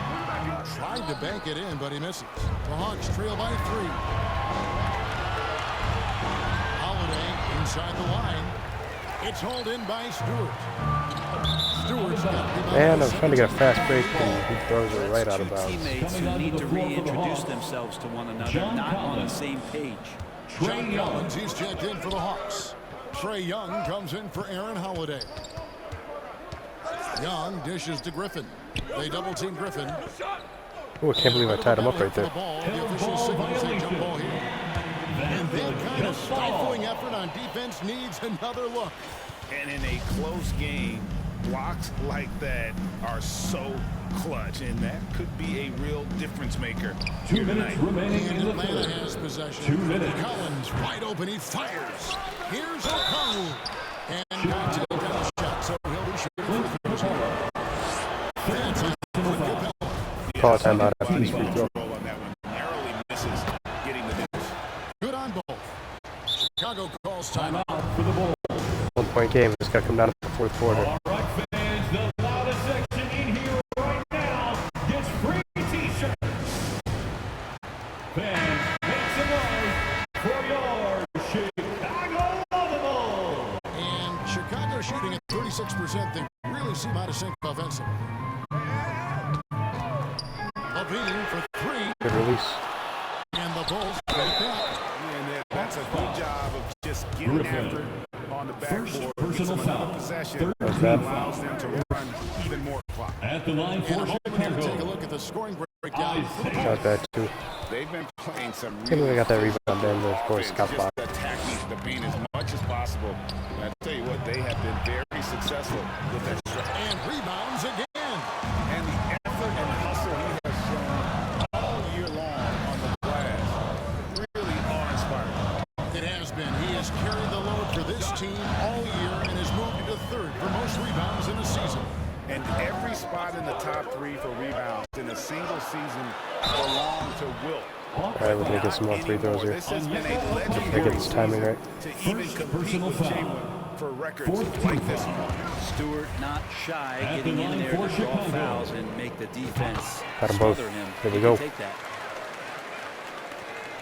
Tried to bank it in, but he misses. The Hawks trail by 3. Holiday inside the line. It's hauled in by Stewart. Stewart's got Man, I'm trying to get a fast break, and he throws it right out of bounds. Teammates who need to reintroduce themselves to one another, not on the same page. John Collins, he's checked in for the Hawks. Trae Young comes in for Aaron Holiday. Young dishes to Griffin. They double-team Griffin. Oh, I can't believe I tied him up right there. The official signals a jump ball here. And that kind of stifling effort on defense needs another look. And in a close game, blocks like that are so clutch, and that could be a real difference maker here tonight. And Atlanta has possession. Collins wide open, he fires. Here's Okongwu. And got to the down shot, so he'll be shooting free throws here. That's it for Capella. Call a timeout after this free throw. Narrowly misses getting the deuce. Good on both. Chicago calls timeout for the Bulls. 1-point game. It's got to come down to the fourth quarter. All right, fans, the loudest section in here right now gets free T-shirts. Fans, make some noise for your Chicago Bulls. And Chicago shooting at 36%. They really seem out of sync offensively. Levine for 3. Good release. And the Bulls get it back. And that's a good job of just getting after on the backboard. Personal foul. Possession allows them to run even more clock. At the line for And a moment here to take a Chicago. look at the scoring breakdown. Not bad, too. They've been playing some I think we got that rebound there, and of course, offense, got just blocked. attacking the paint as much as possible. And I tell you what, they have been very successful with that stretch. And rebounds again. And the effort and hustle he has shown all year long on the glass really awe-inspiring. It has been. He has carried the load for this team all year and has moved into 3rd for most rebounds in a season. And every spot in the top 3 for rebounds in a single season belong to Wilt. All right, we're going to get some more free throws here. This has been a I legendary get this timing right. to even compete with Chamberlain for records like this one. Stewart not shy, At getting the in line there for to draw Chicago. fouls and make the defense Got 'em both. smother him. Here we He go. can take that.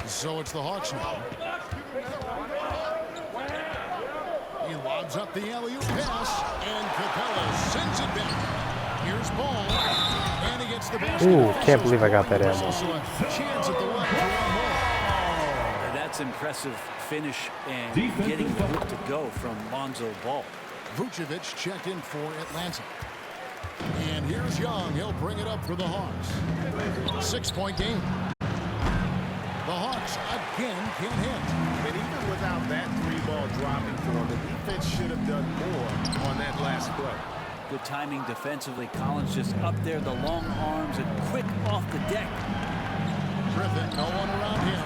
So it's the Hawks now. He lobs up the alley-oop pass, and Capella sends it back. Here's Ball, and he gets the basket. Ooh, can't believe I got that There's ammo. also a chance at the line for one more. That's impressive finish and Defensive getting the foul. hook to go from Lonzo Ball. Vucevic checked in for Atlanta. And here's Young. He'll bring it up for the Hawks. 6-point game. The Hawks again can't hit. And even without that 3-ball dropping for him, the defense should have done more on that last play. Good timing defensively. Collins just up there, the long arms, and quick off the deck. Griffin, no one around him.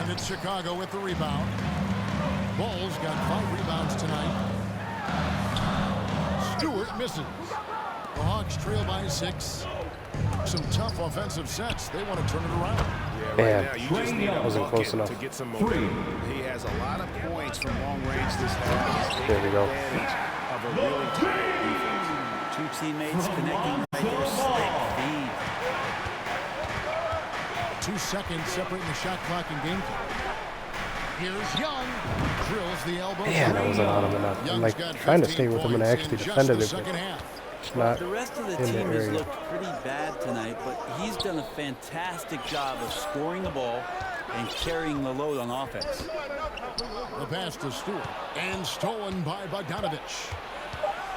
And it's Chicago with the rebound. Bulls got 5 rebounds tonight. Stewart misses. The Hawks trail by 6. Some tough offensive sets. They want to turn it around. Yeah, right now you just need a wasn't close bucket enough. to get some momentum. He has a lot of points from long range this half. There we go. Advantage of a really tight defense. Two teammates connecting right there. Slick feed. 2 seconds separating the shot clock and game clock. Here's Young. Drills the elbow. Man, I wasn't on him enough. I'm Young's like got trying to 15 stay with him and points actually in just defended the him. second half. It's not The rest of the in the team has area. looked pretty bad tonight, but he's done a fantastic job of scoring the ball and carrying the load on offense. The pass to Stewart and stolen by Bogdanovich.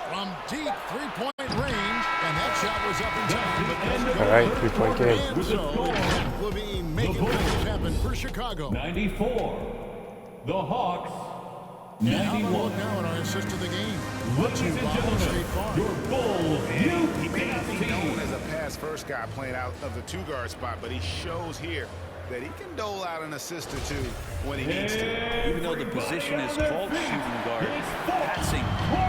From deep three-point range, and that shot was up in time. But doesn't go. All right, 3-point game. And so, Zach LaVine making things happen for Chicago. 94. The Hawks. And how about 91. look now at our assist of the game? Ladies and gentlemen, your Bulls He may not be UP known team. as a pass-first guy playing out of the two-guard spot, but he shows here that he can dole out an assist or two when he needs to. Even though the position is called shooting guard, passing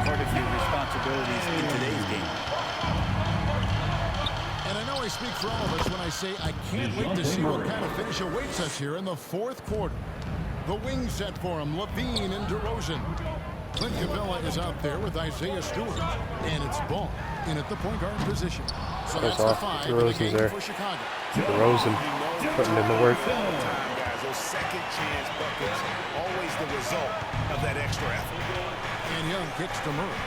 part of your responsibilities in today's game. And I know I speak for all of us when I say I can't wait to see what kind of finish awaits us here in the fourth quarter. The wing set for him, LaVine and DeRozan. Clint Capella is out there with Isaiah Stewart. And it's Ball in at the point guard position. So Goes that's the off. 5 in the DeRozan's game there. for Chicago. DeRozan putting in the work. Time, guys, those second-chance buckets, always the result of that extra effort. And Young kicks to Murray.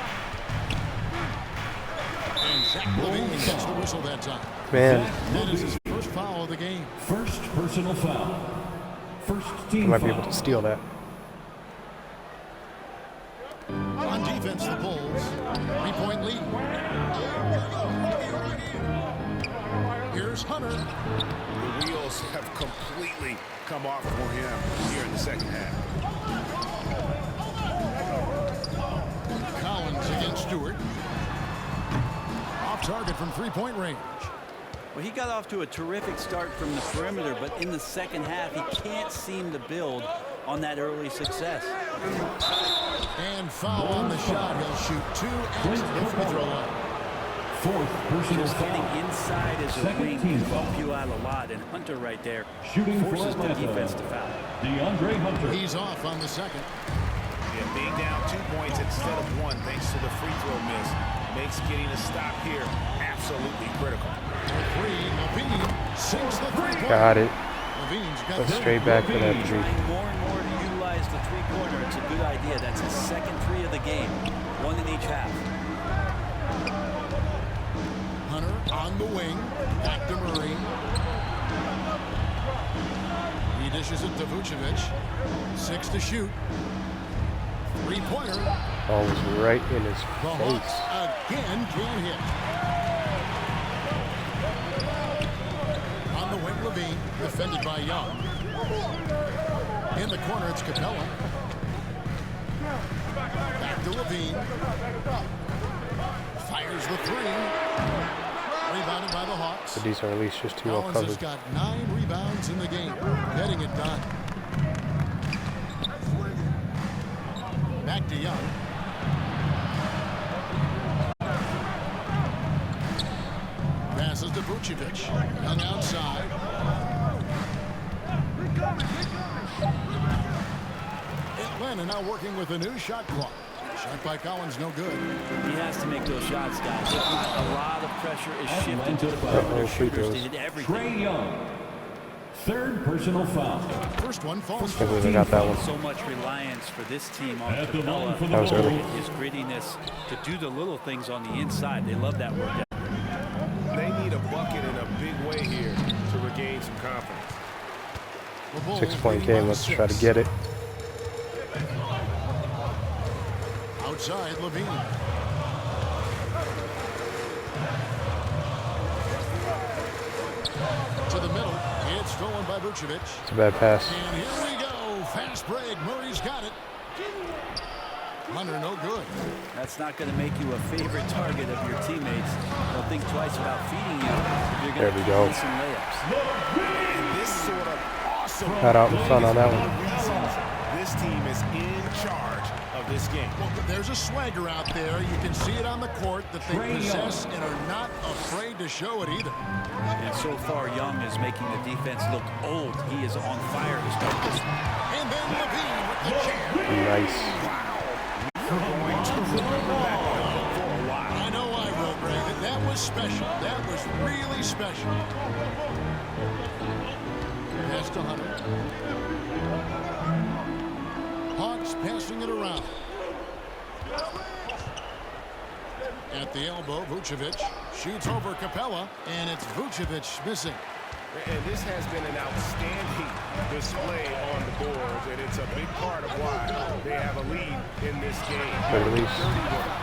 And Zach LaVine gets the whistle that time. Man, That is his first foul of the game. First personal foul. First I team might be able foul. to steal that. On defense, the Bulls. 3-point lead. Here's Hunter. The wheels have completely come off for him here in the second half. Collins against Stewart. Off target from 3-point range. Well, he got off to a terrific start from the perimeter, but in the second half, he can't seem to build on that early success. And foul on the shot. He'll shoot 2 at the free throw line. Fourth personal Just getting foul. inside as a Second wing team can foul. help you out a lot, and Hunter right there Shooting for forces the Atlanta. defense to foul. DeAndre Hunter. He's off on the second. Yeah, being down 2 points instead of 1 thanks to the free throw miss makes getting a stop here absolutely critical. 3, LaVine sinks the 3-point. Got it. LaVine's got Let's three. straight back for that three. Trying more and more to utilize the three-pointer. It's a good idea. That's his second 3 of the game, 1 in each half. Hunter on the wing. Back to Murray. He dishes it to Vucevic. 6 to shoot. 3-pointer. Ball was right in his The face. Hawks again can't hit. On the wing, LaVine, defended by Young. In the corner, it's Capella. Back to LaVine. Fires the 3. Rebounded by the Hawks. The decent release, just too well Collins has covered. got 9 rebounds in the game, getting it done. Back to Young. Passes to Vucevic. Young outside. Atlanta now working with a new shot clock. Shot by Collins, no good. He has to make those shots, guys. If not, a lot of pressure is shifting to the Uh-oh, perimeter free shooters. throws. They did Trey everything. Young. Third personal foul. First one falls. Can't believe I got that one. So much reliance for this team on At the Capella. line for the That was early. Bulls. His grittiness to do the little things on the inside. They love that work. They need a bucket in a big way here to regain some confidence. The Bulls 6-point leading by game. Let's try to 6. get it. Outside, LaVine. To the middle. It's stolen by Vucevic. It's a bad pass. And here we go. Fast break. Murray's got it. Hunter, no good. That's not going to make you a favorite target of your teammates. They'll think twice about feeding you if you're There going we to go. give some layups. And this sort of awesome Not out in front on that one. reasons this this team is in charge of this game. Well, there's a swagger out there. You can see it on the court that they possess and are not afraid to show it either. And so far, Young is making the defense look old. He is on fire to start this one. And then Levine with the jam. Nice. I know I wrote, Ray, that was special. That was really special. Pass to Hunter. Hawks passing it around. At the elbow, Vucevic shoots over Capella, and it's Vucevic missing. And this has been an outstanding display on the boards, and it's a big part of why they have a lead in this game. Good release.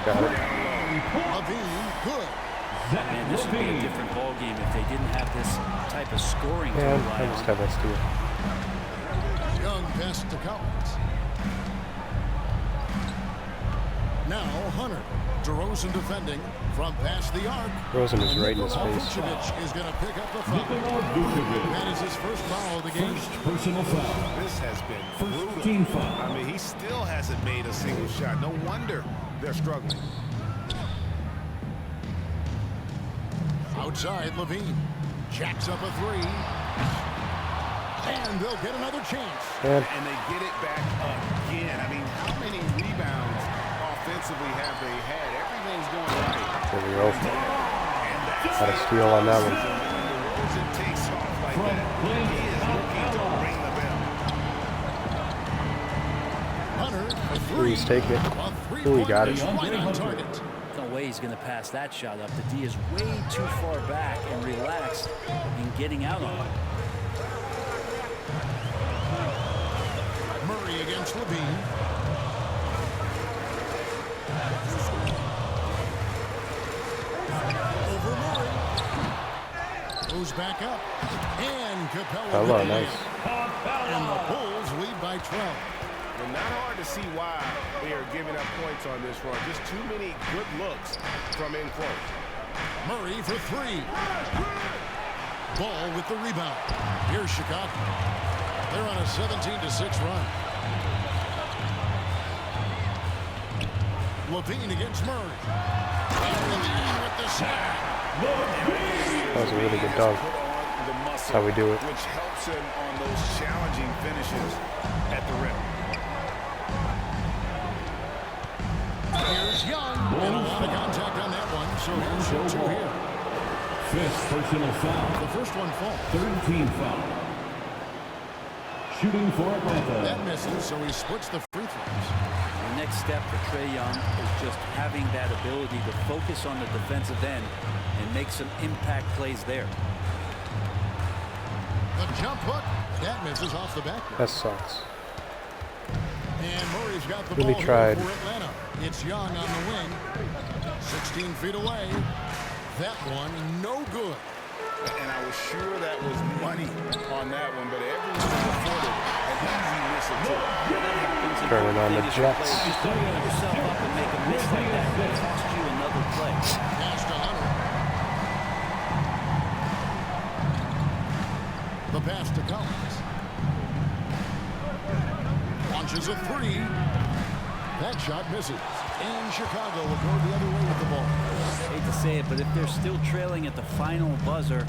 Got it. Levine, good. Man, this would be a different ball game if they didn't have this type of scoring to Yeah, rely I just on. have that steal. Young pass to Collins. Now Hunter. DeRozan defending from past the arc. Rosen is right in his face. Vucevic is going to pick up the foul. That is his first foul of the game. Personal foul. This has been brutal. Team foul. I mean, he still hasn't made a single shot. No wonder they're struggling. Outside, Levine jacks up a three. And they'll get another chance. And And they get it back again. I mean, how many rebounds offensively have they had? Everything's going right. there we go. And that's Got a steal on that one. when DeRozan takes off like that. He is looking to ring the bell. Hunter, a Ooh, three. he's taking it. A Ooh, he got it. right on target. No way he's going to pass that shot up. The D is way too far back and relaxed in getting out on it. Murray against Levine. Over Murray. Goes back up. And Capella. Hello, with the nice. layup. And the Bulls lead by 12. And not hard to see why they are giving up points on this run. Just too many good looks from in close. Murray for three. Ball with the rebound. Here's Chicago. They're on a 17-6 run. Levine against Murray. And Levine with the sack. That was a really good dunk. That's how we do it. Which helps him on those challenging finishes at the rim. Here's Young. And a lot of contact on that one, so he'll show two here. Fifth personal foul. The first one falls. Third team foul. Shooting for Atlanta. That misses, so he splits the free throws. The next step for Trae Young is just having that ability to focus on the defensive end and make some impact plays there. The jump hook. That misses off the back. That sucks. And Murray's got the Really ball tried. here for Atlanta. It's Young on the wing. 16 feet away. That one, no good. And I was sure that was money on that one, but everyone before it an easy whistle too. Turning on the Jets. Just don't put yourself up and make a miss like that. It'll cost you another play. Pass to Hunter. The pass to Collins. Launches a three. That shot misses. And Chicago will go the other way with the ball. Hate to say it, but if they're still trailing at the final buzzer,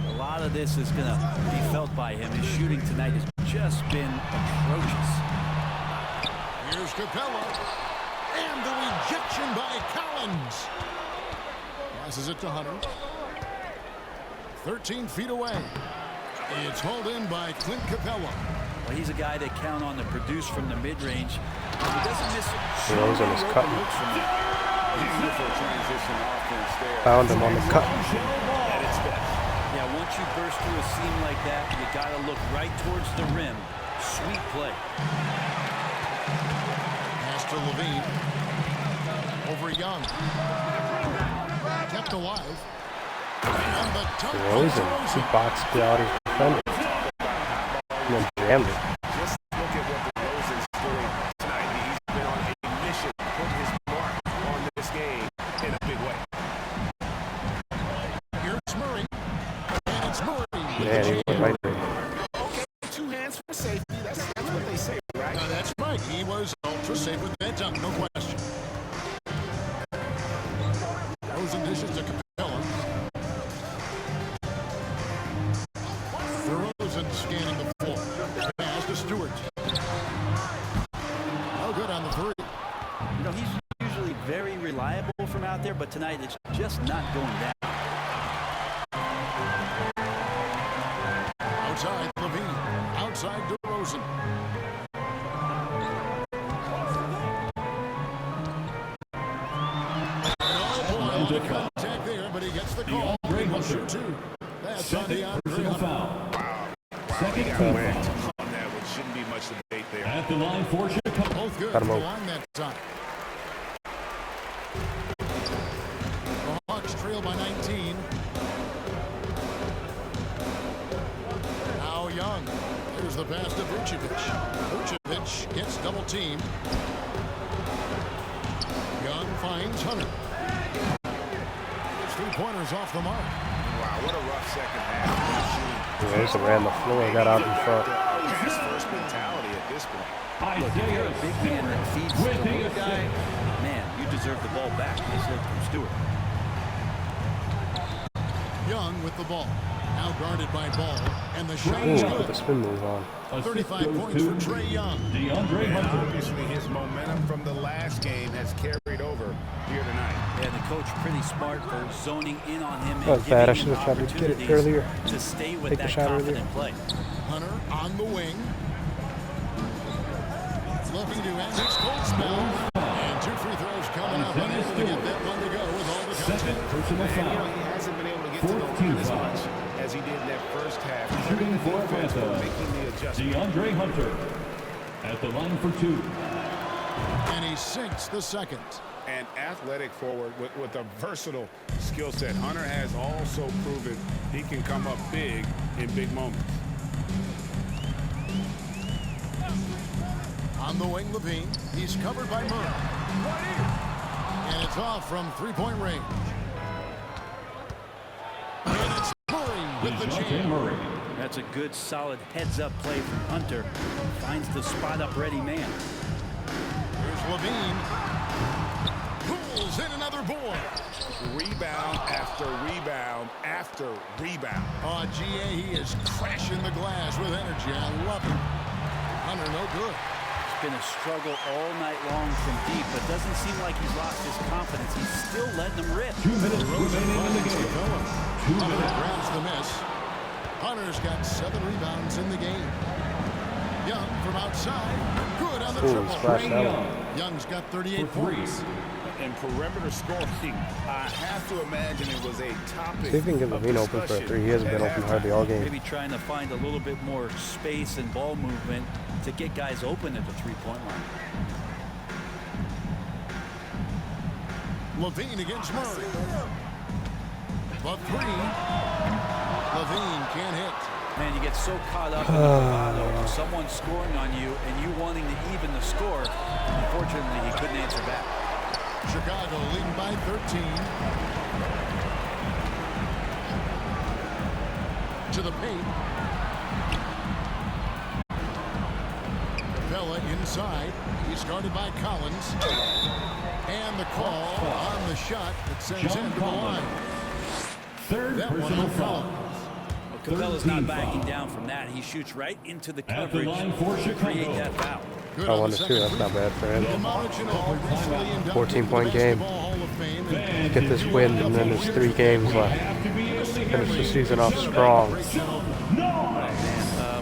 a lot of this is going to be felt by him. His shooting tonight has just been atrocious. Here's Capella. And the rejection by Collins. Passes it to Hunter. 13 feet away. It's hauled in by Clint Capella. Well, he's a guy they count on to produce from the mid-range. He doesn't miss DeRozan is cutting. Beautiful transition offense there. Found him on the cut. At its best. Yeah, once you burst through a seam like that, you got to look right towards the rim. Sweet play. Pass to Levine. Over Young. Kept alive. And the dunk from DeRozan. He boxed out his defender. And then jammed it. Just look at what DeRozan's doing tonight. He's been on a mission to put his mark on this game in a big way. Here's Murray. And it's Murray. Man, he went right there. Okay, two hands for safety. That's what they say, right? That's scanning the floor. Pass to Stewart. No good on the three. You know, he's usually very reliable from out there, but tonight it's just not going down. Outside Levine. Outside DeRozan. Contact there, but he gets the call. He'll shoot two. That's on DeAndre Hunter. Second foul. On that one, shouldn't be much debate there. At the line for Chicago. Both good Got him for the out. line that time. The Hawks trail by 19. Now Young. Here's the pass to Vucevic. Vucevic gets double teamed. Young finds Hunter. Three-pointers off the mark. Wow, what a rough second half. Yeah, he just ran the floor and got out in front. His first mentality at this point. Look, if you're a big man that feeds the little guy, man, you deserve the ball back. This look from Stewart. Young with the ball. Now guarded by Ball. And the shot Ooh, is put the good. spin move on. 35 points for Trae Young. DeAndre And Hunter. obviously his momentum from the last game has carried over here tonight. Yeah, the coach pretty smart for zoning in on him That was and bad. I giving should him have tried to get it opportunities earlier. to stay with Take the that shot earlier. confident play. Hunter on the wing. Looking to end his cold spell. And two free throws coming up. Unable to get that one to go with all the Second contact. personal And, you know, foul. he hasn't been able to get to the 14 line as foul. much as he did in that first half. Shooting for Defense for Atlanta. making the adjustment. DeAndre Hunter. At the line for two. And he sinks the second. An athletic forward with a versatile skill set. Hunter has also proven he can come up big in big moments. On the wing, Levine. He's covered by Murray. And it's off from three-point range. And it's Murray with the DeJounte jam. Murray. That's a good, solid heads-up play from Hunter. Finds the spot-up ready man. Here's Levine. Pulls in another board. Rebound after rebound after rebound. Oh, GA, he is crashing the glass with energy. I love it. Hunter, no good. It's been a struggle all night long from deep, but doesn't seem like he's lost his confidence. He's still letting them rip. 2 minutes remaining in the game. 2 Hunter minutes. grabs the miss. Hunter's got 7 rebounds in the game. Young from outside. Good on the Ooh, triple. splash that one. Young's got 38 For three. points. And perimeter scoring, I have to imagine it was a topic. See if we can get of Levine open for a discussion three. He hasn't been at open halftime. hardly all game. Maybe trying to find a little bit more space and ball movement to get guys open at the three-point line. Levine against Murray. The three. Levine can't hit. Man, you get so caught up in the bravado of someone scoring on you and you wanting to even the score. Unfortunately, he couldn't answer back. Chicago leading by 13. To the paint. Capella inside. He's guarded by Collins. And the call on the shot that sends him to the line. Third That one personal on foul. Well, Capella's not 13 backing foul. down from that. He shoots right into the At the coverage line for to Chicago. create that foul. Good I on won the this too. second That's free not bad for him. Manu Ginobili recently inducted 14-point into the game. Basketball Hall of Fame. Fans, Get this win, and then there's 3 games left. have to be able to hear Finish the me. season off strong.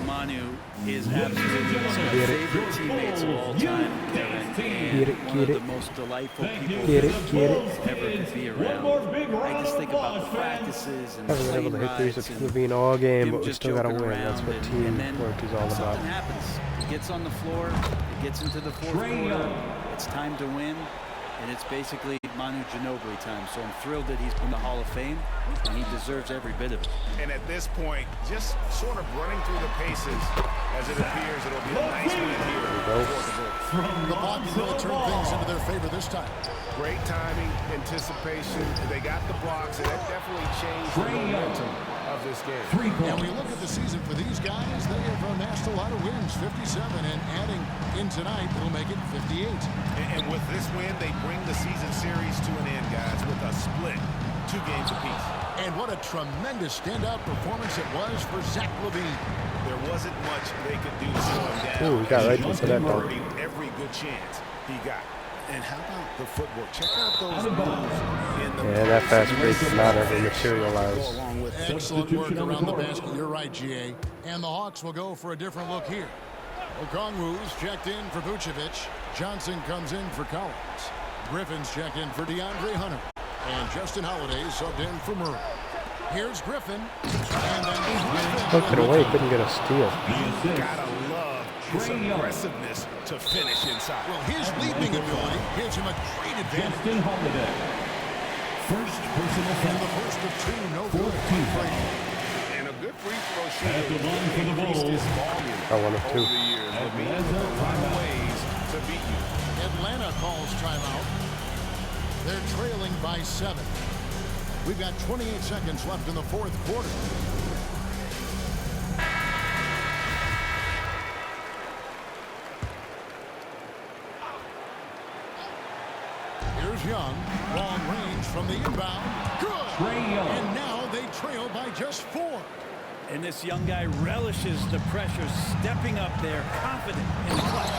Manu is absolutely one of my Get it. favorite teammates of all time, Kevin. Get it, And one get of it. the most delightful people Get it, get it. ever to be One around. more big I round just of think about the applause, fans. practices and Haven't been able to plane hit threes rides with and Levine all game, him but we just still got to joking win. That's around what and team then work is all about. something happens. He gets on the floor, it gets into the fourth Trae quarter, Young. it's time to win, and it's basically Manu Ginobili time. So I'm thrilled that he's in the Hall of Fame, and he deserves every bit of it. And at this point, just sort of running through the paces as it appears it'll be a nice win here go. for the Bulls. The Bucks will turn things into their favor this time. Great timing, anticipation. They got the blocks, and that definitely changed the momentum of this game. 3 And we points. look at the season for these guys, they have amassed a lot of wins, 57, and adding in tonight will make it 58. And with this win, they bring the season series to an end, guys, with a split 2 games apiece. And what a tremendous standout performance it was for Zach LaVine. There wasn't much they could do to slow him down. Ooh, he got right into that dunk. Every good chance he got. And how about the footwork? Check out those moves in the Yeah, that fast break did not ever materialize. Excellent work around the basket. You're right, GA. And the Hawks will go for a different look here. Okongwu's checked in for Vucevic. Johnson comes in for Collins. Griffin's checked in for DeAndre Hunter. And Justin Holiday subbed in for Murray. Here's Griffin. And then Took it away, couldn't get a steal. Gotta love his aggressiveness to finish inside. Well, his leaping ability gives him a great advantage. Justin Holiday. First personal And the foul. first of two, no 14 good. And a good free throw At shooting. the line for the Increased his Bulls. volume I won it over too. the years. LaVine Atlanta will find timeout. ways to beat you. Atlanta calls timeout. They're trailing by 7. We've got 28 seconds left in the fourth quarter. Here's Young. Long range from the inbound. Good. Trae Young. And now they trail by just 4. And this young guy relishes the pressure, stepping up there, confident in the clutch.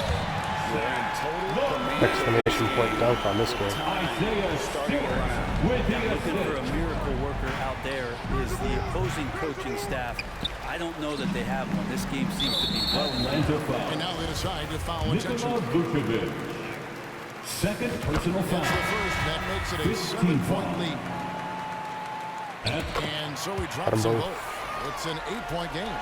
They're in total command. Exclamation point dunk on this game. Isaiah Stewart with the Looking for a assist. miracle worker out there is the opposing coaching staff. I don't know that they have one. This game seems to be well in Atlanta And foul. now they decide to foul Nikola intentionally. Vucevic. Second personal That's the foul. first. That makes it a 15 7-point foul. lead. At And so he them drops them both. both. It's an 8-point game.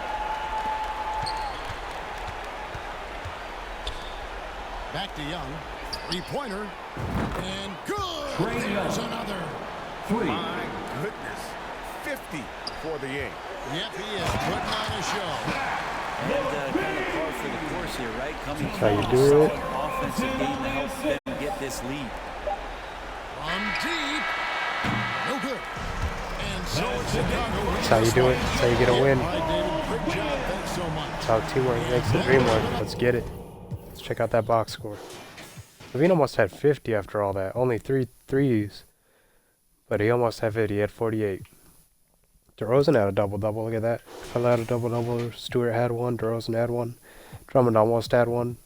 Back to Young. 3-pointer. And good. Trae There's Young. another. 3. My goodness. 50 for the game. Yep, he is putting on a show. And kind of par for the course here, right? Coming That's how you from do a it. solid offensive game to help them get this lead. From deep. No good. And so it's Chicago. That's how you do it. That's how you get a win. All right, David. Great job. Thanks so much. That's how teamwork makes the dream work. Let's get it. Let's check out that box score. Levine almost had 50 after all that. Only 3 threes. But he almost had 50. He had 48. DeRozan had a double-double. Look at that. Fella had a double-double. Stewart had one. DeRozan had one. Drummond almost had one.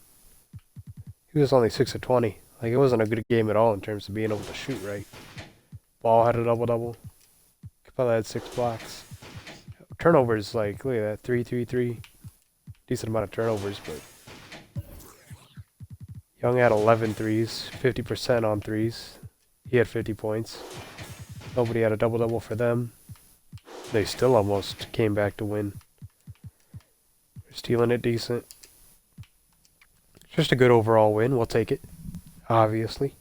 He was only 6 of 20. Like, it wasn't a good game at all in terms of being able to shoot right. Ball had a double-double. Capella had 6 blocks. Turnovers, like, look at that. 3-3-3. Decent amount of turnovers, but Young had 11 threes, 50% on threes. He had 50 points. Nobody had a double-double for them. They still almost came back to win. They're stealing it decent. Just a good overall win. We'll take it, obviously.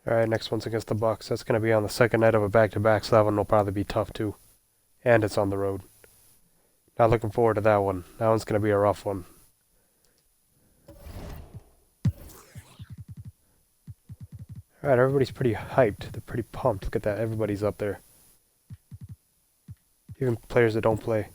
Alright, next one's against the Bucks. That's going to be on the second night of a back-to-back, so that one will probably be tough too. And it's on the road. Not looking forward to that one. That one's going to be a rough one. Alright, everybody's pretty hyped. They're pretty pumped. Look at that. Everybody's up there. Even players that don't play.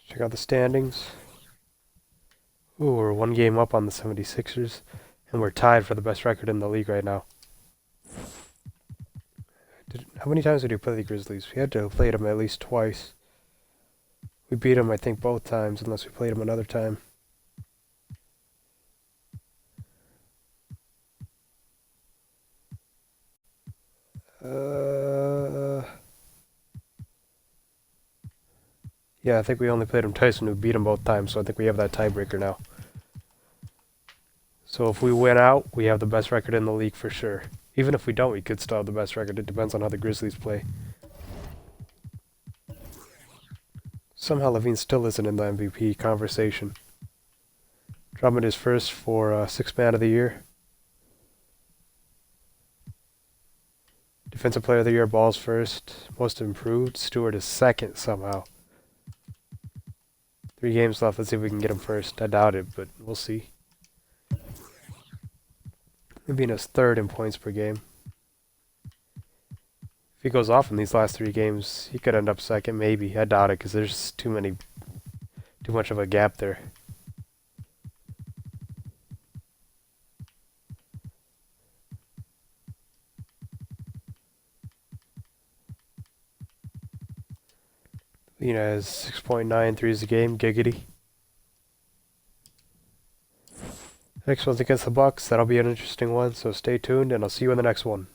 Check out the standings. Ooh, we're 1 game up on the 76ers. And we're tied for the best record in the league right now. How many times did we play the Grizzlies? We had to have played them at least twice. We beat them, I think, both times, unless we played them another time. Yeah, I think we only played them twice and we beat them both times, so I think we have that tiebreaker now. So if we win out, we have the best record in the league for sure. Even if we don't, we could still have the best record. It depends on how the Grizzlies play. Somehow Levine still isn't in the MVP conversation. Drummond is first for Sixth Man of the Year. Defensive Player of the Year, Ball's first. Most Improved, Stewart is second somehow. 3 games left. Let's see if we can get him first. I doubt it, but we'll see. Maybe in his 3rd in points per game. If he goes off in these last 3 games, he could end up second, maybe. I doubt it, because there's too much of a gap there. Has 6.9 threes a game, giggity. Next one's against the Bucks. That'll be an interesting one, so stay tuned, and I'll see you in the next one.